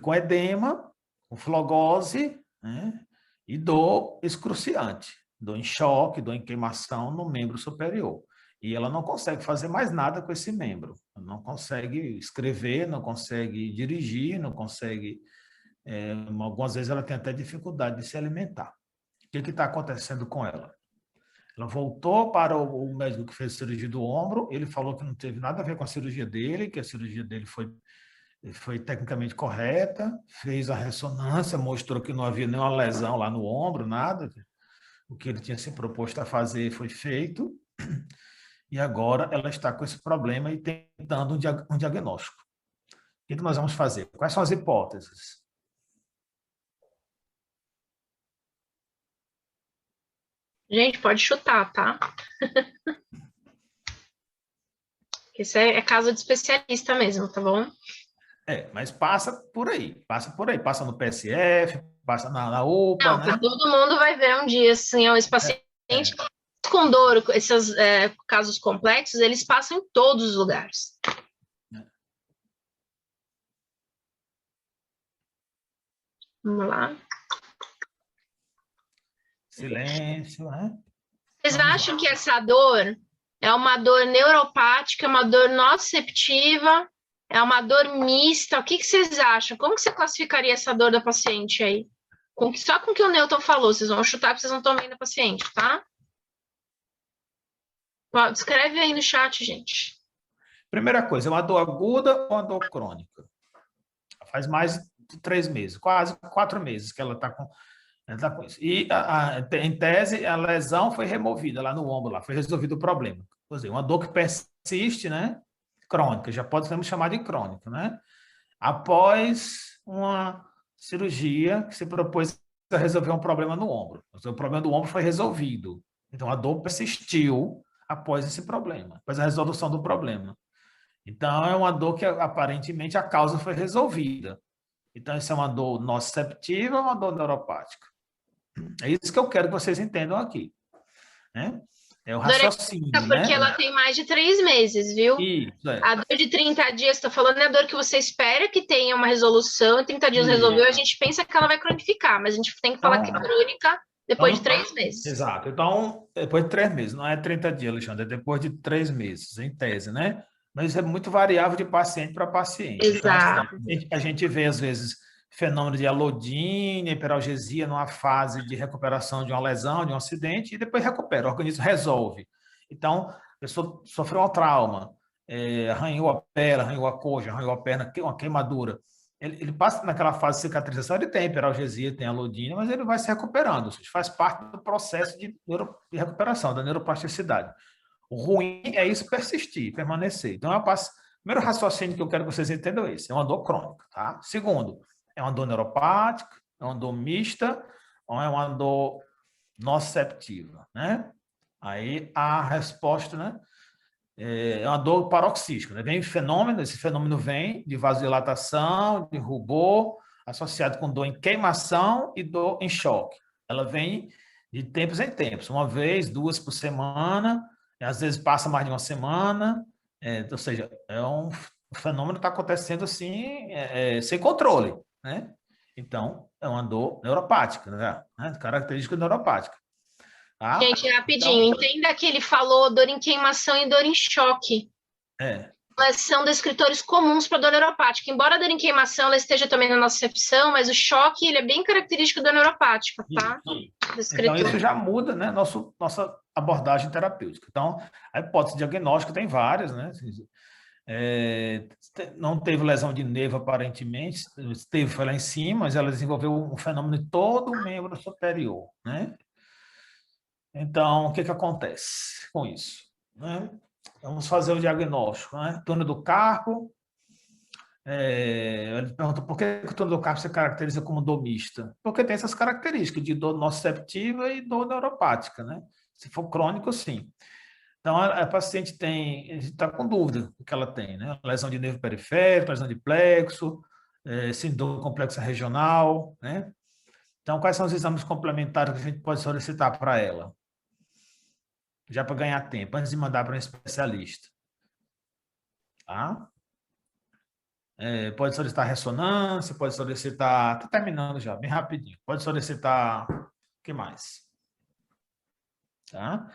com edema, com flogose, né? E dor excruciante, dor em choque, dor em queimação no membro superior. E ela não consegue fazer mais nada com esse membro. Não consegue escrever, não consegue dirigir, não consegue... algumas vezes ela tem até dificuldade de se alimentar. O que está acontecendo com ela? Ela voltou para o médico que fez a cirurgia do ombro, ele falou que não teve nada a ver com a cirurgia dele, que a cirurgia dele foi tecnicamente correta, fez a ressonância, mostrou que não havia nenhuma lesão lá no ombro, nada. O que ele tinha se proposto a fazer foi feito. E agora ela está com esse problema e tentando um diagnóstico. O que nós vamos fazer? Quais são as hipóteses? Gente, pode chutar, tá? Isso é caso de especialista mesmo, tá bom? Mas passa por aí, passa no PSF, passa na UPA, Não, né? Todo mundo vai ver um dia, assim, esse paciente com dor, esses casos complexos, eles passam em todos os lugares. Vamos lá. Silêncio, né? Vocês acham que essa dor é uma dor neuropática, uma dor nociceptiva, é uma dor mista? O que vocês acham? Como que você classificaria essa dor da paciente aí? Só com o que o Newton falou, vocês vão chutar porque vocês não estão vendo a paciente, tá? Escreve aí no chat, gente. Primeira coisa, é uma dor aguda ou uma dor crônica? Faz mais de 3 meses, quase 4 meses que ela está com isso. E, em tese, a lesão foi removida lá no ombro, lá, foi resolvido o problema. Quer dizer, uma dor que persiste, né? Crônica, já podemos chamar de crônica, né? Após uma cirurgia que se propôs a resolver um problema no ombro. O problema do ombro foi resolvido. Então, a dor persistiu após esse problema, após a resolução do problema. Então, é uma dor que, aparentemente, a causa foi resolvida. Então, isso é uma dor nociceptiva ou uma dor neuropática? É isso que eu quero que vocês entendam aqui, né? É o raciocínio, porque né? ela tem mais de 3 meses, viu? Isso, é. A dor de 30 dias, estou falando, é a dor que você espera que tenha uma resolução, em 30 dias resolveu, a gente pensa que ela vai cronificar, mas a gente tem que falar que é crônica depois de 3 meses. Exato. Então, depois de 3 meses, não é 30 dias, Alexandre, é depois de 3 meses, em tese, né? Mas isso é muito variável de paciente para paciente. Exato. Então, a gente vê, às vezes, fenômeno de alodínia, hiperalgesia numa fase de recuperação de uma lesão, de um acidente, e depois recupera, o organismo resolve. Então, a pessoa sofreu um trauma, arranhou a pele, arranhou a coxa, arranhou a perna, uma queimadura. Ele passa naquela fase de cicatrização, ele tem hiperalgesia, tem alodínia, mas ele vai se recuperando. Isso faz parte do processo de recuperação, da neuroplasticidade. O ruim é isso persistir, permanecer. Então, o primeiro raciocínio que eu quero que vocês entendam é esse, é uma dor crônica, tá? Segundo, é uma dor neuropática, é uma dor mista, ou é uma dor nociceptiva, né? Aí a resposta, né? É uma dor paroxística, né? Vem esse fenômeno vem de vasodilatação, de rubor, associado com dor em queimação e dor em choque. Ela vem de tempos em tempos, uma vez, 2 por semana, às vezes passa mais de uma semana, ou seja, o fenômeno está acontecendo assim, sem controle, né? Então, é uma dor neuropática, né? Característica neuropática. Tá? Gente, rapidinho, então, entenda que ele falou dor em queimação e dor em choque. Elas são descritores comuns para dor neuropática. Embora a dor em queimação ela esteja também na nocicepção, mas o choque ele é bem característico da neuropática, tá? Então, isso já muda, né, nossa abordagem terapêutica. Então, a hipótese diagnóstica tem várias, né? Não teve lesão de nervo, aparentemente, foi lá em cima, mas ela desenvolveu um fenômeno em todo o membro superior, né? Então, o que acontece com isso? Né? Vamos fazer o diagnóstico, né? Túnel do carpo. Ele pergunta por que o túnel do carpo se caracteriza como dor mista? Porque tem essas características de dor nociceptiva e dor neuropática, né? Se for crônico, sim. Então, a paciente está com dúvida do que ela tem, né? Lesão de nervo periférico, lesão de plexo, síndrome complexa regional, né? Então, quais são os exames complementares que a gente pode solicitar para ela? Já para ganhar tempo, antes de mandar para um especialista. Tá? Pode solicitar ressonância, pode solicitar... Estou terminando já, bem rapidinho. Pode solicitar... O que mais? Tá?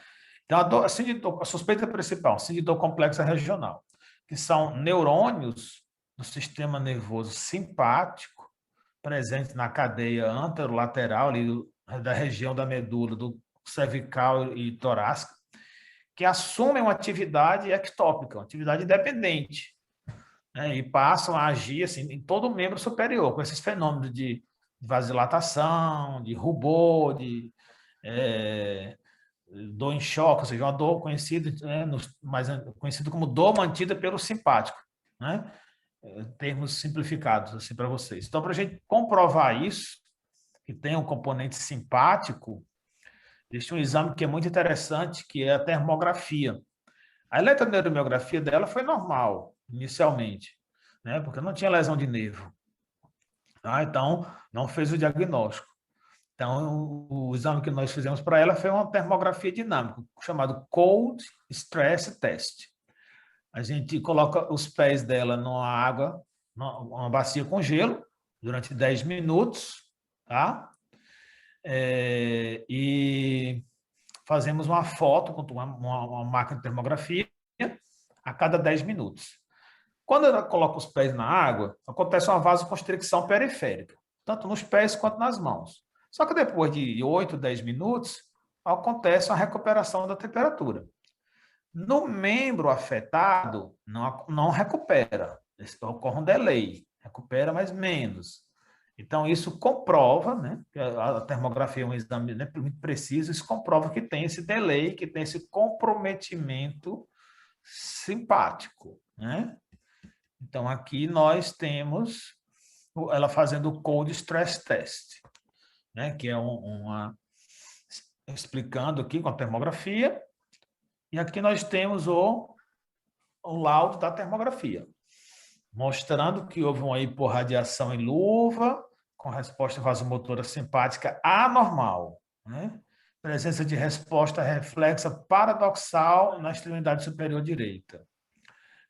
Então, a suspeita principal, síndrome complexa regional, que são neurônios do sistema nervoso simpático, presentes na cadeia anterolateral, ali da região da medula, do cervical e torácica, que assumem uma atividade ectópica, uma atividade independente, né, e passam a agir assim, em todo o membro superior, com esses fenômenos de vasodilatação, de rubor, de dor em choque, ou seja, uma dor conhecida, né, mais conhecido como dor mantida pelo simpático, né? Termos simplificados assim para vocês. Então, para a gente comprovar isso, que tem um componente simpático, existe um exame que é muito interessante, que é a termografia. A eletroneuromiografia dela foi normal, inicialmente, né? Porque não tinha lesão de nervo. Tá? Então, não fez o diagnóstico. Então, o exame que nós fizemos para ela foi uma termografia dinâmica, chamado Cold Stress Test. A gente coloca os pés dela numa água, numa bacia com gelo, durante 10 minutos, tá? E fazemos uma foto com uma máquina de termografia a cada 10 minutos. Quando ela coloca os pés na água, acontece uma vasoconstricção periférica, tanto nos pés quanto nas mãos. Só que depois de 8, 10 minutos, acontece uma recuperação da temperatura. No membro afetado, não recupera. Ocorre um delay. Recupera, mas menos. Então, isso comprova, né? A termografia é um exame, né, muito preciso, isso comprova que tem esse delay, que tem esse comprometimento simpático, né? Então, aqui nós temos ela fazendo o Cold Stress Test, né? Que é explicando aqui com a termografia, E aqui nós temos o laudo da termografia, mostrando que houve uma hiporradiação em luva, com resposta vasomotora simpática anormal, né? Presença de resposta reflexa paradoxal na extremidade superior direita.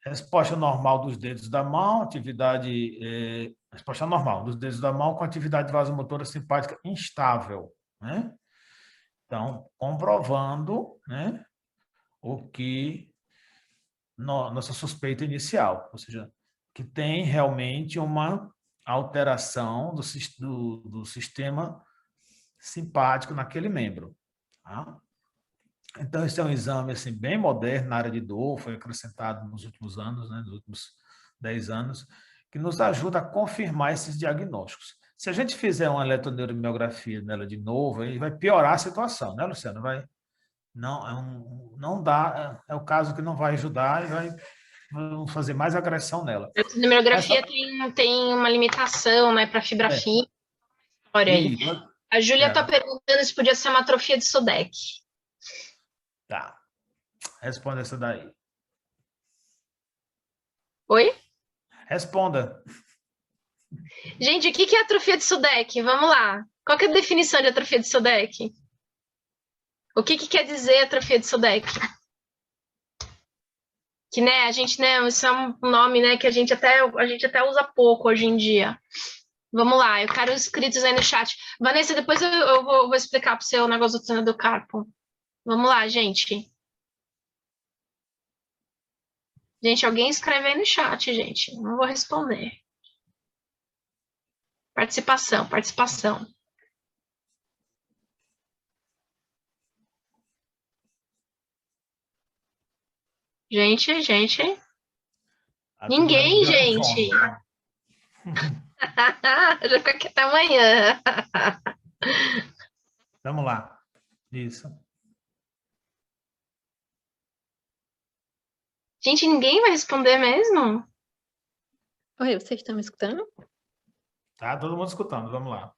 Resposta normal dos dedos da mão, resposta normal dos dedos da mão com atividade vasomotora simpática instável, né? Então, comprovando, né, o que nossa suspeita inicial, ou seja, que tem realmente uma alteração do sistema simpático naquele membro. Tá? Então, esse é um exame assim, bem moderno na área de dor, foi acrescentado nos últimos anos, né, nos últimos 10 anos, que nos ajuda a confirmar esses diagnósticos. Se a gente fizer uma eletroneuromiografia nela de novo, aí vai piorar a situação, né, Luciano? Não dá, é o caso que não vai ajudar e vamos fazer mais agressão nela. A numerografia tem uma limitação, né, para fibra fina. Olha aí. A Júlia está perguntando se podia ser uma atrofia de Sudek. Tá. Responda essa daí. Oi? Responda. Gente, o que é atrofia de Sudek? Vamos lá. Qual que é a definição de atrofia de Sudek? O que quer dizer atrofia de Sudek? Que, né, a gente, né, isso é um nome, né, que a gente até usa pouco hoje em dia. Vamos lá, eu quero inscritos aí no chat. Vanessa, depois eu vou explicar para você o negócio do túnel do carpo. Vamos lá, gente. Gente, alguém escreve aí no chat, gente. Não vou responder. Participação. Gente. Ninguém, gente. Já fica aqui até amanhã. Vamos lá. Isso. Gente, ninguém vai responder mesmo? Oi, vocês estão me escutando? Tá todo mundo escutando, vamos lá.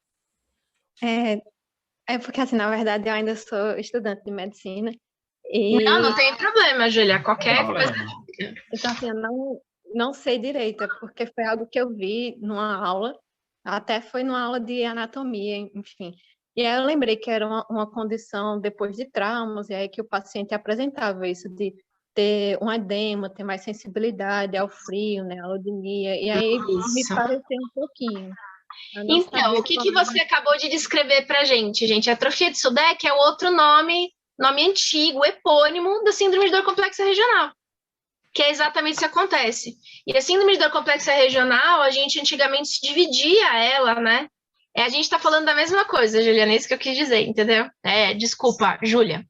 É porque, assim, na verdade, eu ainda sou estudante de medicina. Não tem problema, Júlia. Qualquer coisa. Então, assim, eu não sei direito, porque foi algo que eu vi numa aula, até foi numa aula de anatomia, enfim. E aí eu lembrei que era uma condição depois de traumas, e aí que o paciente apresentava isso de ter um edema, ter mais sensibilidade ao frio, né, à alodinia, e aí me pareceu um pouquinho. Então, o que você acabou de descrever para a gente? A atrofia de Sudek é outro nome antigo, epônimo da síndrome de dor complexa regional, que é exatamente isso que acontece. E a síndrome de dor complexa regional, a gente antigamente se dividia ela, né? A gente está falando da mesma coisa, Juliana, é isso que eu quis dizer, entendeu? Desculpa, Júlia.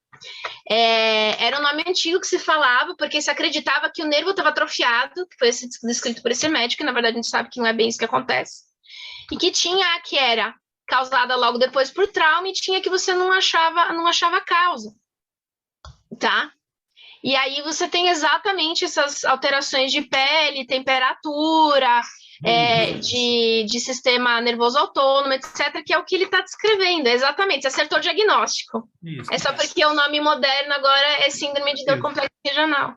Era um nome antigo que se falava, porque se acreditava que o nervo estava atrofiado, que foi descrito por esse médico, e na verdade a gente sabe que não é bem isso que acontece. E que tinha a que era causada logo depois por trauma, e tinha que você não achava a causa, tá? E aí você tem exatamente essas alterações de pele, temperatura, de sistema nervoso autônomo, etc., que é o que ele está descrevendo, exatamente, você acertou o diagnóstico. Isso. É só porque o nome moderno agora é síndrome de dor complexa regional.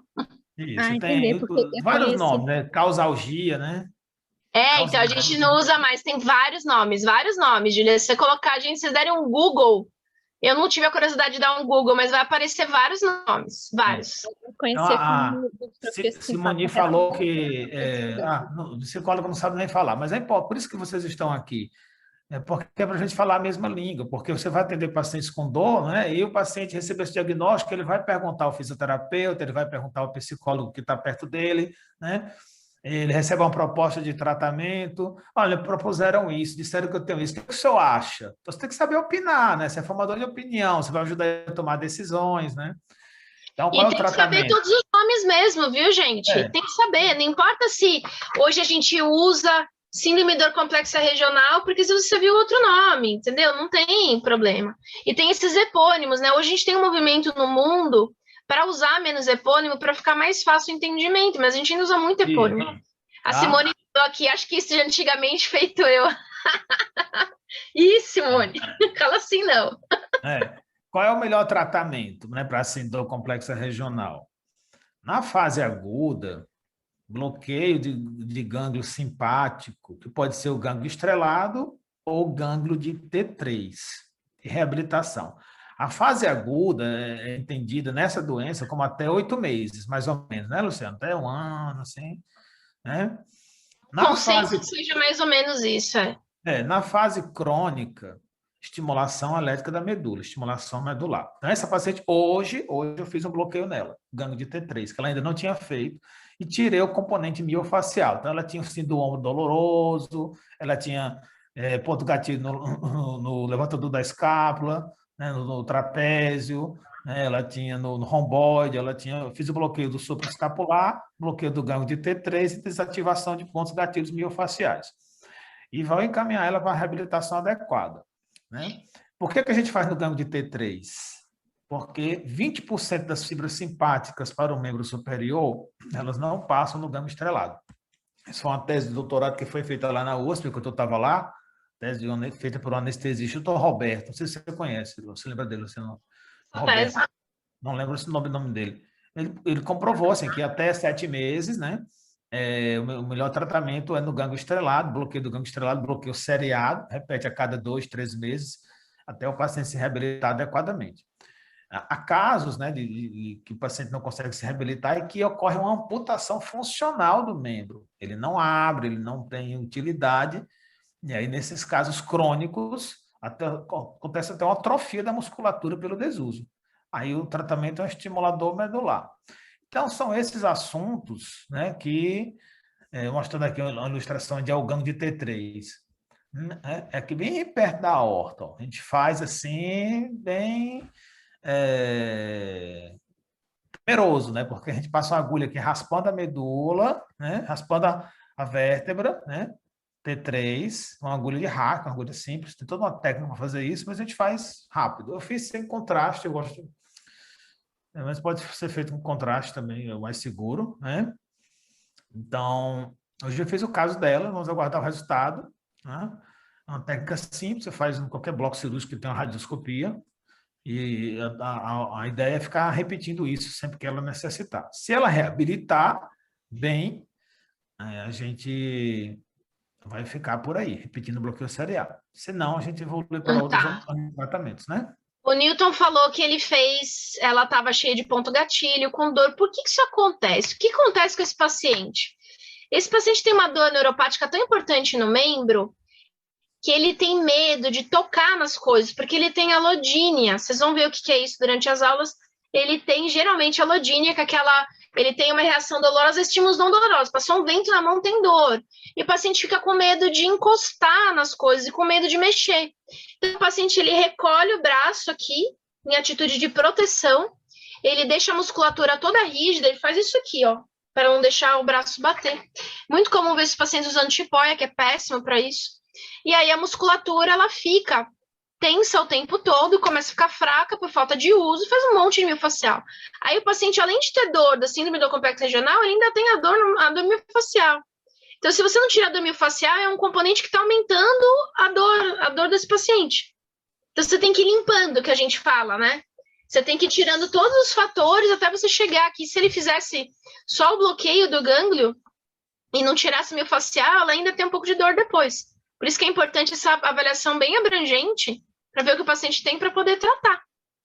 Isso, tem vários nomes, né? Causalgia, né? Então a gente não usa mais, tem vários nomes, Julia. Se você colocar, vocês derem um Google, eu não tive a curiosidade de dar um Google, mas vai aparecer vários nomes, vários. Simone falou que o psicólogo não sabe nem falar, mas por isso que vocês estão aqui. Porque é para a gente falar a mesma língua, porque você vai atender pacientes com dor, né? E o paciente recebe esse diagnóstico, ele vai perguntar ao fisioterapeuta, ele vai perguntar ao psicólogo que está perto dele, né? Ele recebe uma proposta de tratamento. Olha, propuseram isso, disseram que eu tenho isso. O que o senhor acha? Então, você tem que saber opinar, né? Você é formador de opinião, você vai ajudar a tomar decisões, né? Então, qual é o tratamento? Tem que saber todos os nomes mesmo, viu, gente? Tem que saber. Não importa se hoje a gente usa síndrome de dor complexa regional, porque se você viu outro nome, entendeu? Não tem problema. E tem esses epônimos, né? Hoje a gente tem um movimento no mundo para usar menos epônimo, para ficar mais fácil o entendimento, mas a gente ainda usa muito epônimo. Sim. A Simone falou aqui, acho que isso de antigamente feito eu. Ih, Simone, fala assim não. qual é o melhor tratamento, né, para síndrome complexa regional? Na fase aguda, bloqueio de gânglio simpático, que pode ser o gânglio estrelado ou o gânglio de T3, e reabilitação. A fase aguda é entendida nessa doença como até 8 meses, mais ou menos, né, Luciano? Até 1 ano, assim, né? Na conceito seja mais ou menos isso, na fase crônica, estimulação elétrica da medula, estimulação medular. Então, essa paciente, hoje eu fiz um bloqueio nela, gânglio de T3, que ela ainda não tinha feito, e tirei o componente miofacial. Então, ela tinha sido do ombro doloroso, ela tinha ponto gatilho no levantador da escápula, né, no trapézio, né, ela tinha no romboide, eu fiz o bloqueio do supraescapular, bloqueio do gânglio de T3 e desativação de pontos gatilhos miofaciais. E vão encaminhar ela para a reabilitação adequada. Né? Por que a gente faz no gânglio de T3? Porque 20% das fibras simpáticas para o membro superior, elas não passam no gânglio estrelado. Essa foi uma tese de doutorado que foi feita lá na USP, quando eu estava lá, tese feita por um anestesista, o Dr. Roberto, não sei se você conhece, você lembra dele? Você não? Roberto, não lembro o nome dele. Ele comprovou assim, que até 7 meses, né, o melhor tratamento é no gânglio estrelado, bloqueio do gânglio estrelado, bloqueio seriado, repete a cada 2, 3 meses, até o paciente se reabilitar adequadamente. Há casos, né, de que o paciente não consegue se reabilitar e que ocorre uma amputação funcional do membro. Ele não abre, ele não tem utilidade, e aí, nesses casos crônicos, acontece até uma atrofia da musculatura pelo desuso. Aí o tratamento é um estimulador medular. Então, são esses assuntos, né, que, mostrando aqui uma ilustração de gânglio de T3, aqui bem perto da aorta, ó. A gente faz assim, bem temeroso, né, porque a gente passa uma agulha aqui raspando a medula, né, raspando a vértebra, né, T3, uma agulha de hack, uma agulha simples, tem toda uma técnica para fazer isso, mas a gente faz rápido. Eu fiz sem contraste, eu gosto. Mas pode ser feito com contraste também, é o mais seguro, né? Então, hoje eu fiz o caso dela, vamos aguardar o resultado, né? É uma técnica simples, você faz em qualquer bloco cirúrgico que tem uma radioscopia, e a ideia é ficar repetindo isso sempre que ela necessitar. Se ela reabilitar bem, a gente vai ficar por aí, repetindo o bloqueio seriado. Senão, a gente evolui para outros tratamentos, né? O Newton falou que ela estava cheia de ponto gatilho, com dor. Por que isso acontece? O que acontece com esse paciente? Esse paciente tem uma dor neuropática tão importante no membro que ele tem medo de tocar nas coisas, porque ele tem alodínia. Vocês vão ver o que é isso durante as aulas. Ele tem, geralmente, alodínia, ele tem uma reação dolorosa a estímulos não dolorosos. Passou um vento na mão, tem dor. E o paciente fica com medo de encostar nas coisas e com medo de mexer. Então, o paciente ele recolhe o braço aqui, em atitude de proteção, ele deixa a musculatura toda rígida, ele faz isso aqui, ó, para não deixar o braço bater. Muito comum ver esses pacientes usando tipóia, que é péssimo para isso. E aí a musculatura, ela fica tensa o tempo todo, começa a ficar fraca por falta de uso, faz um monte de miofacial. Aí o paciente, além de ter dor da síndrome do complexo regional, ele ainda tem a dor miofacial. Então, se você não tirar a dor miofacial, é um componente que está aumentando a dor desse paciente. Então, você tem que ir limpando, que a gente fala, né? Você tem que ir tirando todos os fatores até você chegar aqui. Se ele fizesse só o bloqueio do gânglio e não tirasse miofacial, ela ainda tem um pouco de dor depois. Por isso que é importante essa avaliação bem abrangente para ver o que o paciente tem para poder tratar,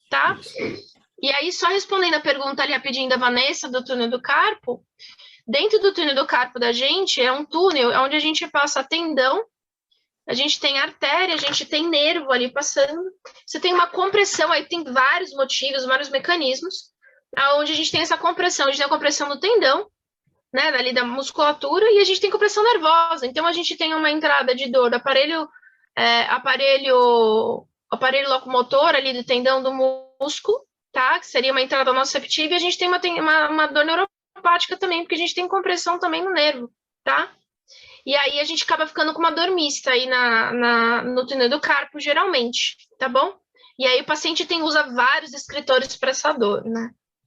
tá? E aí, só respondendo a pergunta ali rapidinho da Vanessa, do túnel do carpo, dentro do túnel do carpo da gente, é um túnel onde a gente passa tendão, a gente tem artéria, a gente tem nervo ali passando, você tem uma compressão, aí tem vários motivos, vários mecanismos, onde a gente tem essa compressão, a gente tem a compressão do tendão, né, dali da musculatura, e a gente tem compressão nervosa, então a gente tem uma entrada de dor do aparelho locomotor ali do tendão do músculo, tá, que seria uma entrada nociceptiva, e a gente tem uma dor neuropática também, porque a gente tem compressão também no nervo, tá? E aí a gente acaba ficando com uma dor mista aí no túnel do carpo, geralmente, tá bom? E aí o paciente usa vários descritores para essa dor, né?